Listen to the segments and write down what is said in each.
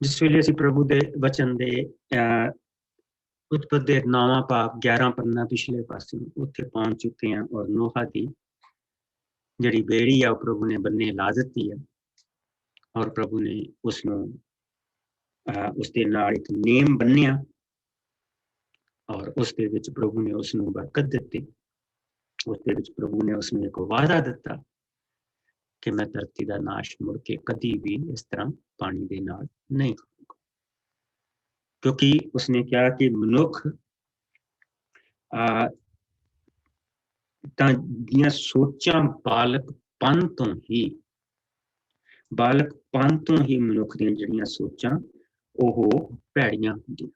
जिस वेले असीं प्रभु दे वचन दे उत्पत्ति दे 9वां भाग 11 पन्ना पिछले पासे उत्थे पहुंच चुके हैं और नोहा दी जिहड़ी बेड़ी आ प्रभु ने बन्ने ला दित्ती है और प्रभु ने उसनूं उसदे नाल एक नेम बन्निया और उसदे विच प्रभु ने उसनूं बरकत दित्ती। उसदे विच प्रभु ने उसनूं एक वादा दित्ता कि मैं धरती दा नाश मुड़ के कदी भी इस तरह पानी दे नाल नहीं करूंगा, क्योंकि उसने कहा कि मनुख तां दियां सोचां बालकपन तो ही मनुख दियां जिहड़ियां सोचां ओह भैड़ियां हुंदियां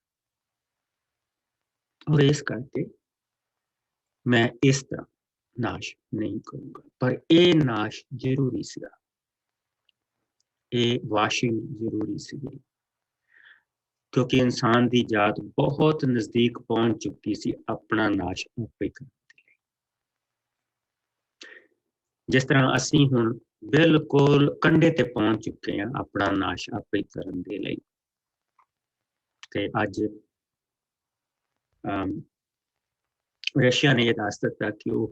और इस करके मैं इस तरह नाश नहीं करूंगा। पर यह नाश जरूरी सी, वाशिंग जरूरी सी, क्योंकि इंसान की जात बहुत नजदीक पहुंच चुकी सी अपना नाश आपे करने लई। जिस तरह असीं हुण बिल्कुल कंढे ते पहुंच चुके हैं अपना नाश आपे करन दे लई। ते अज रशिया ने यह दस दिता कि वो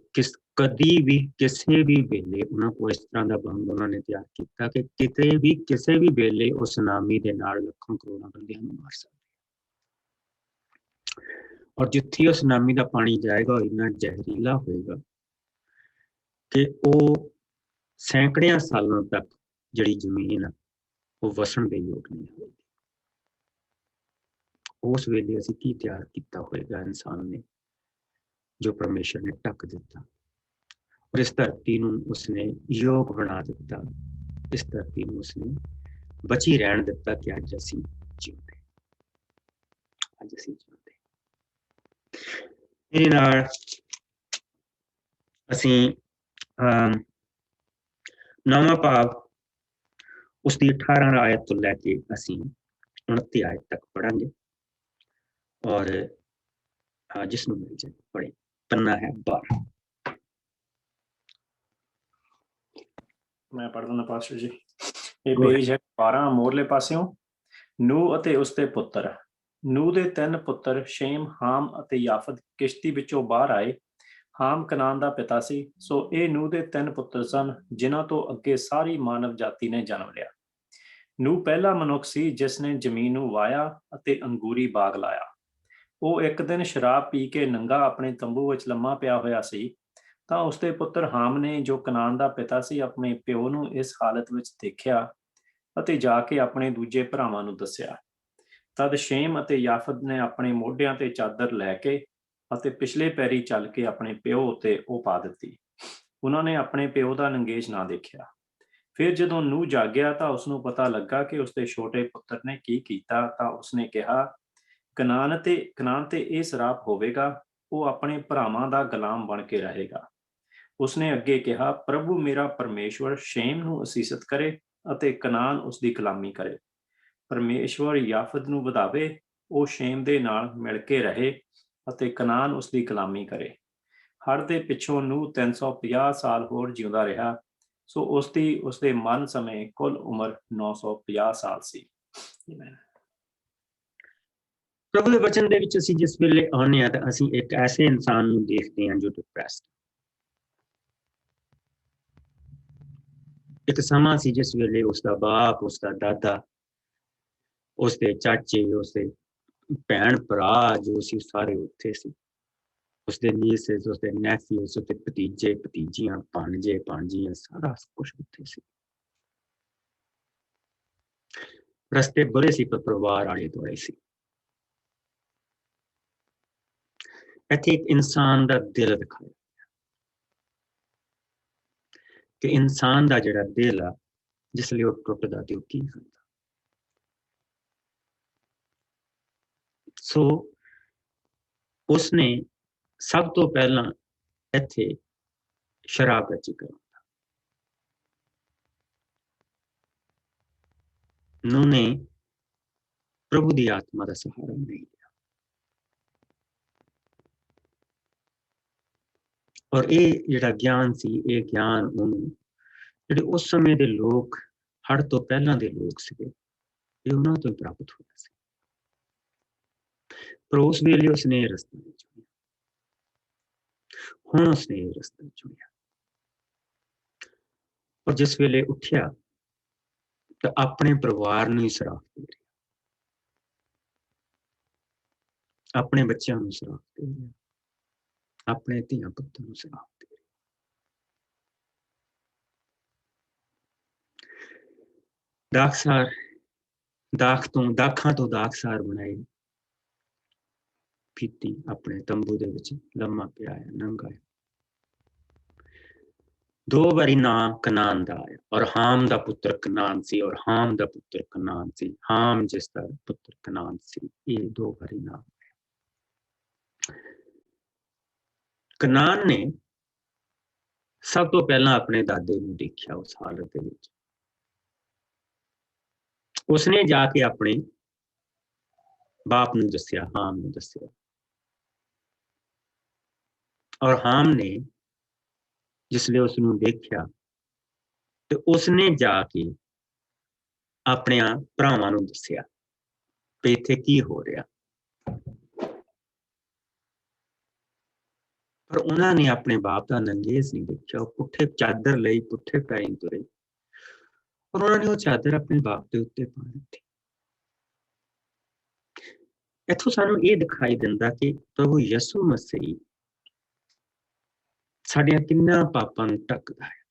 कदी भी किसी भी वेले उन्होंने को इस तरह का बंब उन्होंने तैयार किया कि किते भी किसी भी वेले उस सुनामी के नाल लाखों करोड़ों बंदियां नूं मार सकदा। और जिथे उस सुनामी का पानी जाएगा इन्ना जहरीला होएगा कि वो सैकड़ियां सालों तक जिहड़ी जमीन है वो वसण के योग नहीं होगी। उस वेले असीं की तैयार किया होएगा इंसान ने जो परमेश्वर ने ढक दिता और इस धरती नूं उसने योग बना दिता, इस धरती नूं उसने बची रहन दिता कि अज असीं जीउंदे, अज असीं जीउंदे। इहदे नाल असीं 9वां भाग उसकी 18 आयत तो लैके असीं 29 आयत तक पढ़ांगे और जिसनूं मिल जाए पढ़े। पन्ना है 12। मैं पढ़ दिंदा पास्टर जी। ਇਹ ਪੇਜ ਹੈ 12 ਮੋਰਲੇ ਪਾਸਿਓਂ। ਨੂਹ ਅਤੇ ਉਸਦੇ ਪੁੱਤਰ। ਨੂਹ ਦੇ 3 ਪੁੱਤਰ ਸ਼ੇਮ, ਹਾਮ ਅਤੇ ਯਾਫਤ ਕਿਸ਼ਤੀ ਵਿੱਚੋਂ ਬਾਹਰ ਆਏ। ਹਾਮ ਕਨਾਨ ਦਾ ਪਿਤਾ ਸੀ, ਸੋ ਇਹ ਨੂਹ ਦੇ 3 ਪੁੱਤਰ ਸਨ ਜਿਨ੍ਹਾਂ ਤੋਂ ਅੱਗੇ ਸਾਰੀ ਮਾਨਵ ਜਾਤੀ ਨੇ ਜਨਮ ਲਿਆ। ਨੂਹ ਪਹਿਲਾ ਮਨੁੱਖ ਸੀ ਜਿਸ ਨੇ ਜ਼ਮੀਨ ਨੂੰ ਵਾਇਆ ਅਤੇ ਅੰਗੂਰੀ ਬਾਗ ਲਾਇਆ। ਉਹ ਇੱਕ ਦਿਨ ਸ਼ਰਾਬ ਪੀ ਕੇ ਨੰਗਾ ਆਪਣੇ ਤੰਬੂ ਵਿੱਚ ਲੰਮਾ ਪਿਆ ਹੋਇਆ ਸੀ ਤਾਂ ਉਸਦੇ ਪੁੱਤਰ ਹਾਮ ਨੇ, ਜੋ ਕਨਾਨ ਦਾ ਪਿਤਾ ਸੀ, ਆਪਣੇ ਪਿਓ ਨੂੰ ਇਸ ਹਾਲਤ ਵਿੱਚ ਦੇਖਿਆ ਅਤੇ ਜਾ ਕੇ ਆਪਣੇ ਦੂਜੇ ਭਰਾਵਾਂ ਨੂੰ ਦੱਸਿਆ। ਤਦ ਸ਼ੇਮ ਅਤੇ ਯਾਫਤ ਨੇ ਆਪਣੇ ਮੋਢਿਆਂ ਤੇ ਚਾਦਰ ਲੈ ਕੇ ਅਤੇ ਪਿਛਲੇ ਪੈਰੀ ਚੱਲ ਕੇ ਆਪਣੇ ਪਿਓ ਉੱਤੇ ਉਹ ਪਾ ਦਿੱਤੀ। ਉਹਨਾਂ ਨੇ ਆਪਣੇ ਪਿਓ ਦਾ ਨੰਗੇਜ ਨਾ ਦੇਖਿਆ। ਫਿਰ ਜਦੋਂ ਨੂਹ ਜਾਗਿਆ ਤਾਂ ਉਸਨੂੰ ਪਤਾ ਲੱਗਾ ਕਿ ਉਸਦੇ ਛੋਟੇ ਪੁੱਤਰ ਨੇ ਕੀ ਕੀਤਾ, ਤਾਂ ਉਸਨੇ ਕਿਹਾ, ਕਨਾਨ ਤੇ ਇਹ ਸਰਾਪ ਹੋਵੇਗਾ, ਉਹ ਆਪਣੇ ਭਰਾਵਾਂ ਦਾ ਗੁਲਾਮ ਬਣ ਕੇ ਰਹੇਗਾ। ਉਸਨੇ ਅੱਗੇ ਕਿਹਾ, ਪ੍ਰਭੂ ਮੇਰਾ ਪਰਮੇਸ਼ਵਰ ਸ਼ੇਮ ਨੂੰ ਅਸੀਸਤ ਕਰੇ ਅਤੇ ਕਨਾਨ ਉਸ ਦੀ ਗੁਲਾਮੀ ਕਰੇ। ਪਰਮੇਸ਼ਵਰ ਯਾਫਤ ਨੂੰ ਵਧਾਵੇ, ਉਹ ਸ਼ੇਮ ਦੇ ਨਾਲ ਮਿਲ ਕੇ ਰਹੇ ਅਤੇ ਕਨਾਨ ਉਸ ਦੀ ਗੁਲਾਮੀ ਕਰੇ। ਹੜ੍ਹ ਦੇ ਪਿੱਛੋਂ ਨੂਹ 350 ਸਾਲ ਹੋਰ ਜਿਉਂਦਾ ਰਿਹਾ, ਸੋ ਉਸਦੇ ਮਰਨ ਸਮੇਂ ਕੁੱਲ ਉਮਰ 950 ਸਾਲ ਸੀ। प्रभु के वचन दे विच असीं जिस वेले आउने आ तां असीं एक ऐसे इंसान नूं देखदे हां जो डिप्रैस्ड। एक समा सी जिस वेले उसका बाप, उसका दादा, उसके चाचे, उसके भैन भरा जो सी सारे उत्थे सी। उसके नीसेस, उसके नेफ्यूज, उसके भतीजे भतीजियां, भाणजे भाणजियां, सारा कुछ उत्थे सी। रस्ते बड़े सी पर परिवार आले दुआले सी। इत्थे एक इंसान दा दिल दिखाया कि इंसान दा जिहड़ा दिल आ जिसले वो टुटदा ते की करदा। सो उसने सब तो पहला इत्थे शराब का जिक्र होता। उन्होंने प्रभु की आत्मा का सहारा नहीं लिया और ये जिहड़ा ज्ञान सी, ये ज्ञान उन्होंने जिहड़े उस समय दे लोग, हड़ तो पहला दे लोग सीगे, ਇਹ ਉਹਨਾਂ ਤੋਂ ਪ੍ਰਾਪਤ ਹੋਇਆ ਸੀ। ਪਰ ਉਸ ਵੇਲੇ ਉਸਨੇ ਇਹ ਰਸਤਾ ਨਹੀਂ ਚੁਣਿਆ, ਹੁਣ ਉਸਨੇ ਇਹ ਰਸਤਾ ਚੁਣਿਆ। ਔਰ ਜਿਸ ਵੇਲੇ ਉੱਠਿਆ ਤਾਂ ਆਪਣੇ ਪਰਿਵਾਰ ਨੂੰ ਹੀ ਸਰਾਪ ਦੇ ਰਿਹਾ, ਆਪਣੇ ਬੱਚਿਆਂ ਨੂੰ ਸਰਾਪ ਦੇ ਰਿਹਾ, ਆਪਣੇ ਧੀਆਂ ਪੁੱਤਾਂ ਨੂੰ ਸਰਾਪ ਦੇ ਰਿਹਾ। ਦਾਖਾਂ ਤੋਂ ਦਾਖਸਾਰ ਬਣਾਏ, ਪੀਤੀ ਆਪਣੇ ਤੰਬੂ ਦੇ ਵਿੱਚ ਲੰਮਾ ਪਿਆ ਹੈ, ਨੰਗਾ ਹੈ। 2 ਵਾਰੀ ਨਾਂ ਕਨਾਨ ਦਾ ਆਇਆ, ਔਰ ਹਾਮ ਦਾ ਪੁੱਤਰ ਕਨਾਨ ਸੀ, ਔਰ ਹਾਮ ਦਾ ਪੁੱਤਰ ਕਨਾਨ ਸੀ, ਹਾਮ ਜਿਸ ਦਾ ਪੁੱਤਰ ਕਨਾਨ ਸੀ। ਇਹ 2 ਵਾਰੀ ਨਾਂ ਆਇਆ। ਕਨਾਨ ਨੇ ਸਭ ਤੋਂ ਪਹਿਲਾਂ ਆਪਣੇ ਦਾਦੇ ਨੂੰ ਦੇਖਿਆ ਉਸ ਹਾਲਤ ਦੇ ਵਿੱਚ। ਉਸਨੇ ਜਾ ਕੇ ਆਪਣੇ ਬਾਪ ਨੂੰ ਦੱਸਿਆ, ਹਾਮ ਨੂੰ ਦੱਸਿਆ, ਔਰ ਹਾਮ ਨੇ ਜਿਸਲੇ ਉਸਨੂੰ ਦੇਖਿਆ ਤੇ ਉਸਨੇ ਜਾ ਕੇ ਆਪਣੇ ਭਰਾਵਾਂ ਨੂੰ ਦੱਸਿਆ ਕਿ ਇੱਥੇ ਕੀ ਹੋ ਰਿਹਾ। ਪਰ ਉਹਨਾਂ ਨੇ ਆਪਣੇ ਬਾਪ ਦਾ ਨੰਗੇਜ਼ ਨਹੀਂ ਦੇਖਿਆ। ਉਹ ਪੁੱਠੇ ਚਾਦਰ ਲਈ ਪੁੱਠੇ ਪੈਰੀਂ ਤੁਰੇ, ਔਰ ਉਹਨਾਂ ਨੇ ਉਹ ਚਾਦਰ ਆਪਣੇ ਬਾਪ ਦੇ ਉੱਤੇ ਪਾ ਦਿੱਤੀ। ਇੱਥੋਂ ਸਾਨੂੰ ਇਹ ਦਿਖਾਈ ਦਿੰਦਾ ਕਿ ਪ੍ਰਭੂ ਯਿਸੂ ਮਸੀਹ ਸਾਡੀਆਂ ਕਿੰਨਾ ਪਾਪਾਂ ਨੂੰ ਢੱਕਦਾ ਹੈ।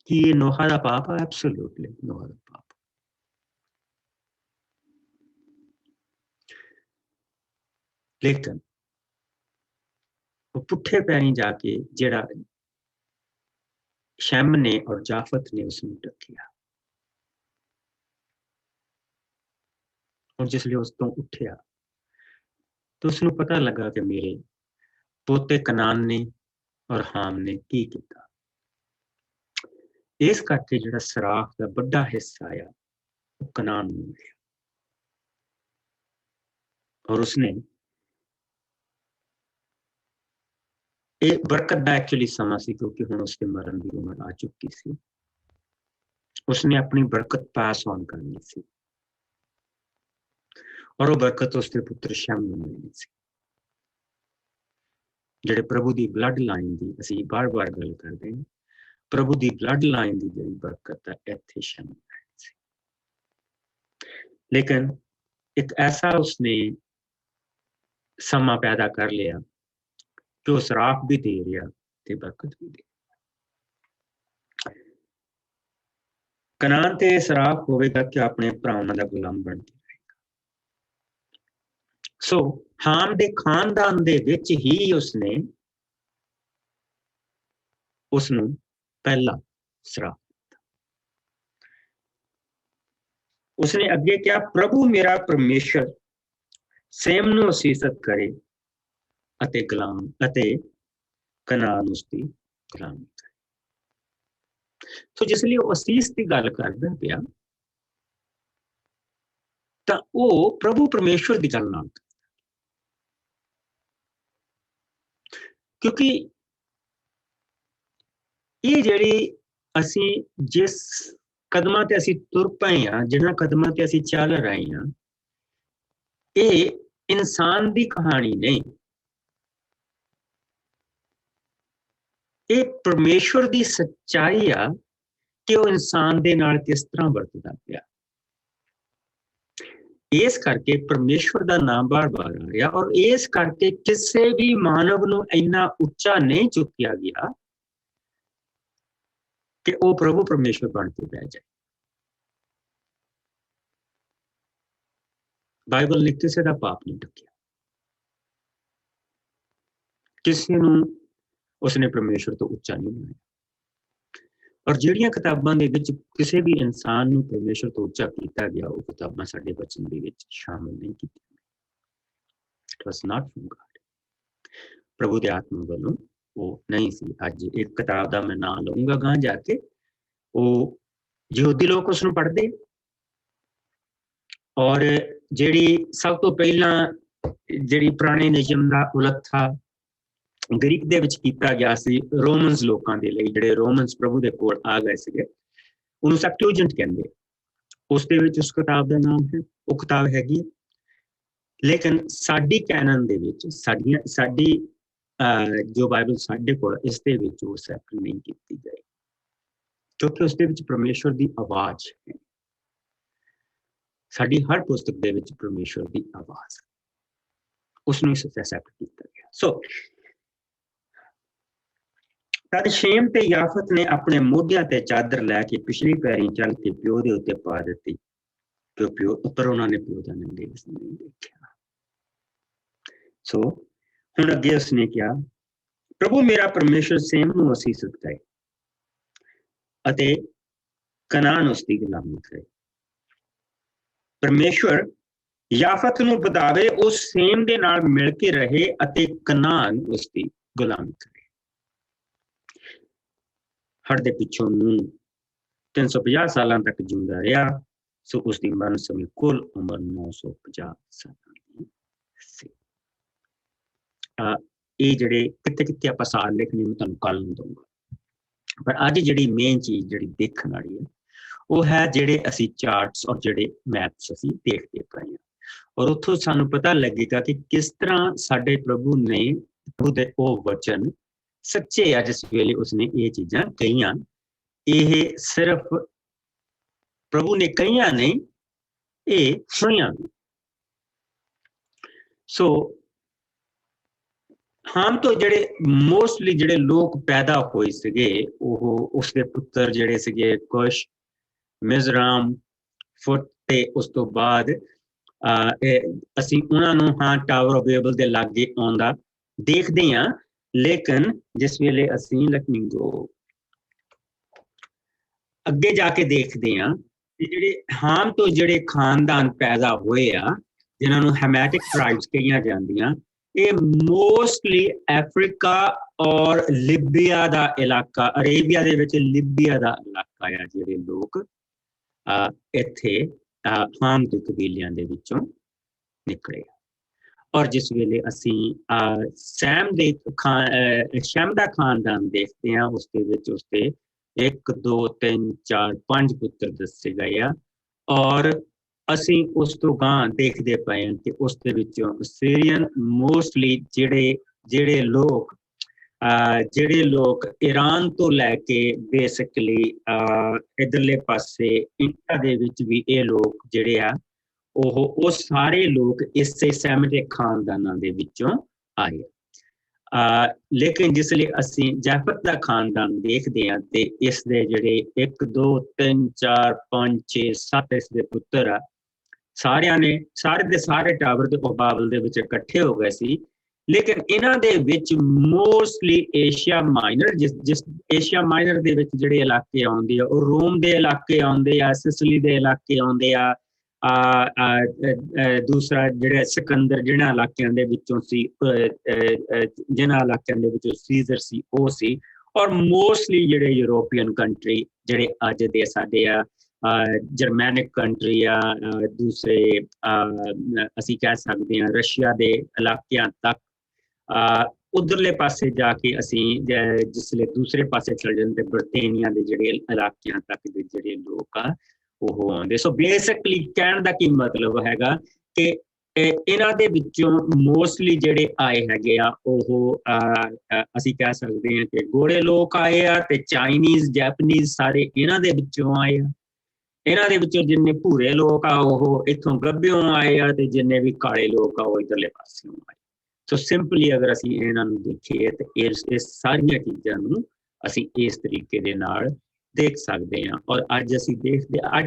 ਕੀ ਇਹ ਨੋਹਾ ਦਾ ਪਾਪ ਹੈ? ਐਬਸੋਲੂਟਲੀ ਨੋਹਾ ਦਾ ਪਾਪ। ਲੇਕਿਨ ਉਹ ਪੁੱਠੇ ਪੈਰੀਂ ਜਾ ਕੇ ਜਿਹੜਾ ਸ਼ੈਮ ਨੇ ਔਰ ਜਾਫਤ ਨੇ ਉਸਨੂੰ ਢੱਕਿਆ, ਔਰ ਜਿਸਲੇ ਉਸ ਤੋਂ ਉੱਠਿਆ ਤਾਂ ਉਸਨੂੰ ਪਤਾ ਲੱਗਾ ਕਿ ਮੇਰੇ ਪੋਤੇ ਕਨਾਨ ਨੇ ਔਰ ਹਾਮ ਨੇ ਕੀ ਕੀਤਾ। ਇਸ ਕਰਕੇ ਜਿਹੜਾ ਸਰਾਫ ਦਾ ਵੱਡਾ ਹਿੱਸਾ ਆ ਉਹ ਕਨਾਨ ਨੂੰ ਮਿਲਿਆ, ਔਰ ਉਸਨੇ ਇਹ ਬਰਕਤ ਦਾ ਐਕਚੁਅਲੀ ਸਮਾਂ ਸੀ, ਕਿਉਂਕਿ ਹੁਣ ਉਸਦੇ ਮਰਨ ਦੀ ਉਮਰ ਆ ਚੁੱਕੀ ਸੀ। ਉਸਨੇ ਆਪਣੀ ਬਰਕਤ ਪਾਸ ਔਨ ਕਰਨੀ ਸੀ, ਔਰ ਉਹ ਬਰਕਤ ਉਸਦੇ ਪੁੱਤਰ ਸ਼ੈਮ ਨੂੰ ਮਿਲਣੀ ਸੀ। ਜਿਹੜੇ ਪ੍ਰਭੂ ਦੀ ਬਲੱਡ ਲਾਈਨ ਦੀ ਅਸੀਂ ਬਾਰ-ਬਾਰ ਗੱਲ ਕਰਦੇ ਹਾਂ, ਪ੍ਰਭੂ ਦੀ ਬਲੱਡ ਲਾਈਨ ਦੀ ਜਿਹੜੀ ਬਰਕਤ ਹੈ ਇੱਥੇ ਸ਼ਾਮਿਲ ਸੀ। ਲੇਕਿਨ ਇੱਕ ਐਸਾ ਉਸਨੇ ਸਮਾਂ ਪੈਦਾ ਕਰ ਲਿਆ ਕਿ ਉਹ ਸਰਾਪ ਵੀ ਦੇ ਰਿਹਾ ਤੇ ਬਰਕਤ ਵੀ ਦੇ। ਕਨਾਨ ਤੇ ਸਰਾਪ ਹੋਵੇਗਾ ਕਿ ਆਪਣੇ ਭਰਾਵਾਂ ਦਾ ਗੁਲਾਮ ਬਣ ਕੇ ਰਹੇਗਾ। ਸੋ ਹਾਮ ਦੇ ਖਾਨਦਾਨ ਦੇ ਵਿੱਚ ਹੀ ਉਸਨੇ ਉਸਨੂੰ ਪਹਿਲਾ ਸਰਾਪ ਦਿੱਤਾ। ਉਸਨੇ ਅੱਗੇ ਕਿਹਾ, ਪ੍ਰਭੂ ਮੇਰਾ ਪਰਮੇਸ਼ਰ ਸੇਮ ਨੂੰ ਅਸੀਸਤ ਕਰੇ ਅਤੇ ਕਨਾਨ ਉਸਦੀ ਗੁਲਾਮੀ ਕਰੇ। ਸੋ ਜਿਸ ਲਈ ਉਹ ਅਸੀਸ ਦੀ ਗੱਲ ਕਰਦਾ ਪਿਆ ਤਾਂ ਉਹ ਪ੍ਰਭੂ ਪਰਮੇਸ਼ਰ ਦੀ ਗੱਲ ਨਾਲ ਕਰਦਾ, ਕਿਉਂਕਿ ਇਹ ਜਿਹੜੀ ਅਸੀਂ ਜਿਸ ਕਦਮਾਂ ਤੇ ਅਸੀਂ ਤੁਰ ਪਏ ਹਾਂ, ਜਿਹਨਾਂ ਕਦਮਾਂ ਤੇ ਅਸੀਂ ਚੱਲ ਰਹੇ ਹਾਂ, ਇਹ ਇਨਸਾਨ ਦੀ ਕਹਾਣੀ ਨਹੀਂ, ਇਹ ਪਰਮੇਸ਼ਵਰ ਦੀ ਸੱਚਾਈ ਆ ਕਿ ਉਹ ਇਨਸਾਨ ਦੇ ਨਾਲ ਕਿਸ ਤਰ੍ਹਾਂ ਵਰਤਦਾ ਪਿਆ। ਇਸ ਕਰਕੇ ਪਰਮੇਸ਼ਵਰ ਦਾ ਨਾਮ ਬਾਰ-ਬਾਰ ਆ ਰਿਹਾ, ਔਰ ਇਸ ਕਰਕੇ ਕਿਸੇ ਵੀ ਮਾਨਵ ਨੂੰ ਇੰਨਾ ਉੱਚਾ ਨਹੀਂ ਚੁੱਕਿਆ ਗਿਆ ਕਿ ਉਹ ਪ੍ਰਭੂ ਪਰਮੇਸ਼ਵਰ ਬਣ ਕੇ ਬਹਿ ਜਾਏ। ਬਾਈਬਲ ਨੇ ਕਿਸੇ ਦਾ ਪਾਪ ਨਹੀਂ ਢੱਕਿਆ, ਕਿਸੇ ਨੂੰ ਉਸਨੇ ਪਰਮੇਸ਼ਵਰ ਤੋਂ ਉੱਚਾ ਨਹੀਂ ਬਣਾਇਆ। ਔਰ ਜਿਹੜੀਆਂ ਕਿਤਾਬਾਂ ਦੇ ਵਿੱਚ ਕਿਸੇ ਵੀ ਇਨਸਾਨ ਨੂੰ ਪਰਮੇਸ਼ਵਰ ਤੋਂ ਉੱਚਾ ਕੀਤਾ ਗਿਆ, ਉਹ ਕਿਤਾਬਾਂ ਸਾਡੇ ਬਚਨ ਦੇ ਵਿੱਚ ਸ਼ਾਮਿਲ ਨਹੀਂ ਕੀਤੀਆਂ। It was not from God. ਪ੍ਰਭੂ ਦੇ ਆਤਮਾ ਵੱਲੋਂ ਉਹ ਨਹੀਂ ਸੀ। ਅੱਜ ਇੱਕ ਕਿਤਾਬ ਦਾ ਮੈਂ ਨਾਂ ਲਊਂਗਾ ਗਾਂ ਜਾ ਕੇ, ਉਹ ਯਹੂਦੀ ਲੋਕ ਉਸਨੂੰ ਪੜ੍ਹਦੇ, ਔਰ ਜਿਹੜੀ ਸਭ ਤੋਂ ਪਹਿਲਾਂ ਜਿਹੜੀ ਪੁਰਾਣੇ ਨਿਯਮ ਦਾ ਉਲੱਥਾ ਗ੍ਰੀਕ ਦੇ ਵਿੱਚ ਕੀਤਾ ਗਿਆ ਸੀ ਰੋਮਨਸ ਲੋਕਾਂ ਦੇ ਲਈ, ਜਿਹੜੇ ਰੋਮਨਸ ਪ੍ਰਭੂ ਦੇ ਕੋਲ ਆ ਗਏ ਸੀਗੇ, ਉਹਨੂੰ ਸੈਪਟੂਜੈਂਟ ਕਹਿੰਦੇ, ਉਸ ਦੇ ਵਿੱਚ ਉਸ ਕਿਤਾਬ ਦਾ ਨਾਮ ਹੈ, ਉਹ ਕਿਤਾਬ ਹੈਗੀ ਹੈ। ਲੇਕਿਨ ਸਾਡੀ ਕੈਨਨ ਦੇ ਵਿੱਚ ਸਾਡੀ ਜੋ ਬਾਈਬਲ ਸਾਡੇ ਕੋਲ, ਇਸ ਦੇ ਵਿੱਚ ਉਹ ਸੈਪਟ ਨਹੀਂ ਕੀਤੀ ਗਈ, ਕਿਉਂਕਿ ਉਸ ਦੇ ਵਿੱਚ ਪਰਮੇਸ਼ਵਰ ਦੀ ਆਵਾਜ਼ ਹੈ। ਸਾਡੀ ਹਰ ਪੁਸਤਕ ਦੇ ਵਿੱਚ ਪਰਮੇਸ਼ਵਰ ਦੀ ਆਵਾਜ਼, ਉਸ ਨੂੰ ਸੈਪਟ ਕੀਤਾ ਗਿਆ। ਸੋ ਤਦ ਸ਼ੇਮ ਤੇ ਯਾਫਤ ਨੇ ਆਪਣੇ ਮੋਢਿਆਂ ਤੇ ਚਾਦਰ ਲੈ ਕੇ ਪਿਛਲੀ ਪੈਰੀਂ ਚੱਲ ਕੇ ਪਿਓ ਦੇ ਉੱਤੇ ਪਾ ਦਿੱਤੀ, ਪਿਓ ਉੱਪਰ ਉਹਨਾਂ ਨੇ ਪਿਓ ਦਾ ਨਹੀਂ ਦੇਖਿਆ। ਸੋ ਹੁਣ ਅੱਗੇ ਉਸਨੇ ਕਿਹਾ, ਪ੍ਰਭੂ ਮੇਰਾ ਪਰਮੇਸ਼ਵਰ ਸੇਮ ਨੂੰ ਅਸੀਸ ਕਰੇ ਅਤੇ ਕਨਾਨ ਉਸ ਦੀ ਗੁਲਾਮੀ ਕਰੇ। ਪਰਮੇਸ਼ਵਰ ਯਾਫਤ ਨੂੰ ਵਧਾਵੇ, ਉਸ ਸੇਮ ਦੇ ਨਾਲ ਮਿਲ ਕੇ ਰਹੇ ਅਤੇ ਕਨਾਨ ਉਸ ਦੀ ਗੁਲਾਮੀ ਕਰੇ। ਹੜ ਦੇ ਪਿੱਛੋਂ ਨੂੰ 350 ਸਾਲਾਂ ਤੱਕ ਜਿਉਂਦਾ ਰਿਹਾ, ਸੋ ਉਸ ਦੀ ਮਰਨ ਸਮੇਂ ਕੁੱਲ ਉਮਰ 950 ਸਾਲਾਂ ਦੀ ਸੀ। ਇਹ ਜਿਹੜੇ ਕਿੱਥੇ ਆਪਾਂ ਸਾਲ ਲਿਖਣੇ ਮੈਂ ਤੁਹਾਨੂੰ ਕੱਲ ਨੂੰ ਦਊਂਗਾ, ਪਰ ਅੱਜ ਜਿਹੜੀ ਮੇਨ ਚੀਜ਼ ਜਿਹੜੀ ਦੇਖਣ ਵਾਲੀ ਹੈ ਉਹ ਹੈ ਜਿਹੜੇ ਅਸੀਂ ਚਾਰਟਸ ਔਰ ਜਿਹੜੇ ਮੈਥਸ ਅਸੀਂ ਦੇਖਦੇ ਪਏ ਹਾਂ, ਔਰ ਉੱਥੋਂ ਸਾਨੂੰ ਪਤਾ ਲੱਗੇਗਾ ਕਿ ਕਿਸ ਤਰ੍ਹਾਂ ਸਾਡੇ ਪ੍ਰਭੂ ਨੇ ਉਹਦੇ ਉਹ ਵਚਨ ਸੱਚੇ ਆ ਜਿਸ ਵੇਲੇ ਉਸਨੇ ਇਹ ਚੀਜ਼ਾਂ ਕਹੀਆਂ। ਇਹ ਸਿਰਫ ਪ੍ਰਭੂ ਨੇ ਕਹੀਆਂ ਨਹੀਂ, ਇਹ ਸੁਣੀਆਂ ਵੀ। ਸੋ ਹਾਮ ਤੋਂ ਜਿਹੜੇ ਮੋਸਟਲੀ ਜਿਹੜੇ ਲੋਕ ਪੈਦਾ ਹੋਏ ਸੀਗੇ, ਉਹ ਉਸਦੇ ਪੁੱਤਰ ਜਿਹੜੇ ਸੀਗੇ ਕੁਸ਼, ਮਿਜ਼ਰਾਮ, ਫੁੱਟ, ਤੇ ਉਸ ਤੋਂ ਬਾਅਦ ਅਸੀਂ ਉਹਨਾਂ ਨੂੰ ਟਾਵਰ ਆਫ ਬੇਬਲ ਦੇ ਲਾਗੇ ਆਉਂਦਾ ਦੇਖਦੇ ਹਾਂ। ਲੇਕਿਨ ਜਿਸ ਵੇਲੇ ਅਸੀਂ ਅੱਗੇ ਜਾ ਕੇ ਦੇਖਦੇ ਹਾਂ ਕਿ ਜਿਹੜੇ ਹਾਮ ਤੋਂ ਜਿਹੜੇ ਖਾਨਦਾਨ ਪੈਦਾ ਹੋਏ ਆ, ਜਿਨ੍ਹਾਂ ਨੂੰ ਹੈਮੈਟਿਕ ਟ੍ਰਾਈਬਸ ਕਹੀਆਂ ਜਾਂਦੀਆਂ, ਇਹ ਮੋਸਟਲੀ ਅਫਰੀਕਾ ਔਰ ਲਿਬੀਆ ਦਾ ਇਲਾਕਾ, ਅਰੇਬੀਆ ਦੇ ਵਿੱਚ ਲਿਬੀਆ ਦਾ ਇਲਾਕਾ ਆ, ਜਿਹੜੇ ਲੋਕ ਇੱਥੇ ਹਾਮ ਦੇ ਕਬੀਲਿਆਂ ਦੇ ਵਿੱਚੋਂ ਨਿਕਲੇ। ਔਰ ਜਿਸ ਵੇਲੇ ਅਸੀਂ ਸ਼ੈਮ ਦਾ ਖਾਨਦਾਨ ਦੇਖਦੇ ਹਾਂ, ਉਸ ਦੇ ਵਿੱਚ ਉਸਦੇ 1 2 3 4 5 ਪੁੱਤਰ ਦੱਸੇ ਗਏ ਆ, ਔਰ ਅਸੀਂ ਉਸ ਤੋਂ ਗਾਂ ਦੇਖਦੇ ਪਏ ਹਾਂ ਕਿ ਉਸ ਦੇ ਵਿੱਚੋਂ ਸੀਰੀਅਨ ਮੋਸਟਲੀ ਜਿਹੜੇ ਲੋਕ ਈਰਾਨ ਤੋਂ ਲੈ ਕੇ ਬੇਸਿਕਲੀ ਇੱਧਰਲੇ ਪਾਸੇ ਇੰਡੀਆ ਦੇ ਵਿੱਚ ਵੀ ਇਹ ਲੋਕ ਜਿਹੜੇ ਆ ਉਹ ਸਾਰੇ ਲੋਕ ਇਸੇ ਸੈਮਿਟਿਕ ਖਾਨਦਾਨਾਂ ਦੇ ਵਿੱਚੋਂ ਆਏ। ਲੇਕਿਨ ਜਿਸ ਲਈ ਅਸੀਂ ਜਾਫਤ ਦਾ ਖਾਨਦਾਨ ਦੇਖਦੇ ਹਾਂ ਤੇ ਇਸ ਦੇ ਜਿਹੜੇ 1 2 3 4 5 6 7 ਇਸ ਦੇ ਪੁੱਤਰ ਆ, ਸਾਰੇ ਦੇ ਸਾਰੇ ਟਾਵਰ ਦੇ ਬਾਬਲ ਦੇ ਵਿੱਚ ਇਕੱਠੇ ਹੋ ਗਏ ਸੀ। ਲੇਕਿਨ ਇਹਨਾਂ ਦੇ ਵਿੱਚ ਮੋਸਟਲੀ ਏਸ਼ੀਆ ਮਾਈਨਰ, ਜਿਸ ਏਸ਼ੀਆ ਮਾਈਨਰ ਦੇ ਵਿੱਚ ਜਿਹੜੇ ਇਲਾਕੇ ਆਉਂਦੇ ਆ, ਉਹ ਰੋਮ ਦੇ ਇਲਾਕੇ ਆਉਂਦੇ ਆ, ਸਿਸਲੀ ਦੇ ਇਲਾਕੇ ਆਉਂਦੇ ਆ, ਦੂਸਰਾ ਜਿਹੜੇ ਸਿਕੰਦਰ ਜਿਹਨਾਂ ਇਲਾਕਿਆਂ ਦੇ ਵਿੱਚੋਂ ਸੀ, ਜਿਹਨਾਂ ਇਲਾਕਿਆਂ ਦੇ ਵਿੱਚੋਂ ਸੀਜ਼ਰ ਸੀ ਉਹ ਸੀ, ਔਰ ਮੋਸਟਲੀ ਜਿਹੜੇ ਯੂਰੋਪੀਅਨ ਕੰਟਰੀ ਜਿਹੜੇ ਅੱਜ ਦੇ ਸਾਡੇ ਆ, ਜਰਮੈਨਿਕ ਕੰਟਰੀ ਆ, ਦੂਸਰੇ ਅਸੀਂ ਕਹਿ ਸਕਦੇ ਹਾਂ ਰਸ਼ੀਆ ਦੇ ਇਲਾਕਿਆਂ ਤੱਕ, ਉਧਰਲੇ ਪਾਸੇ ਜਾ ਕੇ ਅਸੀਂ ਜਿਸਲੇ ਦੂਸਰੇ ਪਾਸੇ ਚਲ ਜਾਂਦੇ ਬਰਤਾਨੀਆ ਦੇ ਜਿਹੜੇ ਇਲਾਕਿਆਂ ਤੱਕ ਦੇ ਜਿਹੜੇ ਲੋਕ ਆ ਉਹ ਆਉਂਦੇ। ਸੋ ਬੇਸਿਕਲੀ ਕਹਿਣ ਦਾ ਕੀ ਮਤਲਬ ਹੈਗਾ ਕਿ ਇਹਨਾਂ ਦੇ ਵਿੱਚੋਂ ਮੋਸਟਲੀ ਜਿਹੜੇ ਆਏ ਹੈਗੇ ਆ ਉਹ ਅਸੀਂ ਕਹਿ ਸਕਦੇ ਹਾਂ ਕਿ ਗੋਰੇ ਲੋਕ ਆਏ ਆ, ਤੇ ਚਾਈਨੀਜ਼, ਜੈਪਨੀਜ਼ ਸਾਰੇ ਇਹਨਾਂ ਦੇ ਵਿੱਚੋਂ ਆਏ ਆ। ਇਹਨਾਂ ਦੇ ਵਿੱਚੋਂ ਜਿੰਨੇ ਭੂਰੇ ਲੋਕ ਆ ਉਹ ਇੱਥੋਂ ਗੱਭਿਓਂ ਆਏ ਆ, ਤੇ ਜਿੰਨੇ ਵੀ ਕਾਲੇ ਲੋਕ ਆ ਉਹ ਇੱਧਰਲੇ ਪਾਸਿਓਂ ਆਏ। ਸੋ ਸਿੰਪਲੀ ਅਗਰ ਅਸੀਂ ਇਹਨਾਂ ਨੂੰ ਦੇਖੀਏ ਤੇ ਇਹ ਸਾਰੀਆਂ ਚੀਜ਼ਾਂ ਨੂੰ ਅਸੀਂ ਇਸ ਤਰੀਕੇ ਦੇ ਨਾਲ ਦੇਖ ਸਕਦੇ ਹਾਂ। ਔਰ ਅੱਜ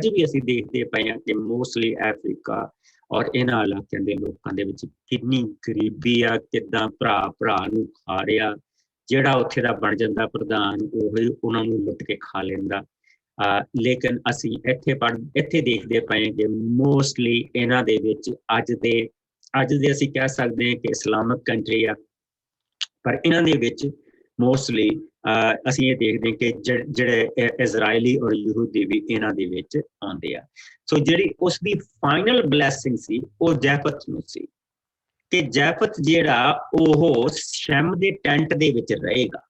ਵੀ ਅਸੀਂ ਦੇਖਦੇ ਪਏ ਹਾਂ ਕਿ ਮੋਸਟਲੀ ਅਫਰੀਕਾ ਔਰ ਇਹਨਾਂ ਇਲਾਕਿਆਂ ਦੇ ਲੋਕਾਂ ਦੇ ਵਿੱਚ ਕਿੰਨੀ ਗਰੀਬੀ ਆ, ਕਿੱਦਾਂ ਭਰਾ ਨੂੰ ਖਾ ਰਿਹਾ, ਜਿਹੜਾ ਉੱਥੇ ਦਾ ਬਣ ਜਾਂਦਾ ਪ੍ਰਧਾਨ ਉਹੀ ਉਹਨਾਂ ਨੂੰ ਲੁੱਟ ਕੇ ਖਾ ਲੈਂਦਾ। ਲੇਕਿਨ ਅਸੀਂ ਇੱਥੇ ਦੇਖਦੇ ਪਏ ਕਿ ਮੋਸਟਲੀ ਇਹਨਾਂ ਦੇ ਵਿੱਚ ਅੱਜ ਦੇ ਅਸੀਂ ਕਹਿ ਸਕਦੇ ਹਾਂ ਕਿ ਇਸਲਾਮਿਕ ਕੰਟਰੀ ਆ, ਪਰ ਇਹਨਾਂ ਦੇ ਵਿੱਚ ਮੋਸਟਲੀ ਅਸੀਂ ਇਹ ਦੇਖਦੇ ਕਿ ਜਿਹੜੇ ਇਜ਼ਰਾਈਲੀ ਔਰ ਯਹੂਦੀ ਵੀ ਇਹਨਾਂ ਦੇ ਵਿੱਚ ਆਉਂਦੇ ਆ। ਸੋ ਜਿਹੜੀ ਉਸ ਦੀ ਫਾਈਨਲ ਬਲੈਸਿੰਗ ਸੀ ਉਹ ਜਾਫਤ ਨੂੰ ਸੀ ਕਿ ਜਾਫਤ ਜਿਹੜਾ ਉਹ ਸ਼ੈਮ ਦੇ ਟੈਂਟ ਦੇ ਵਿੱਚ ਰਹੇਗਾ,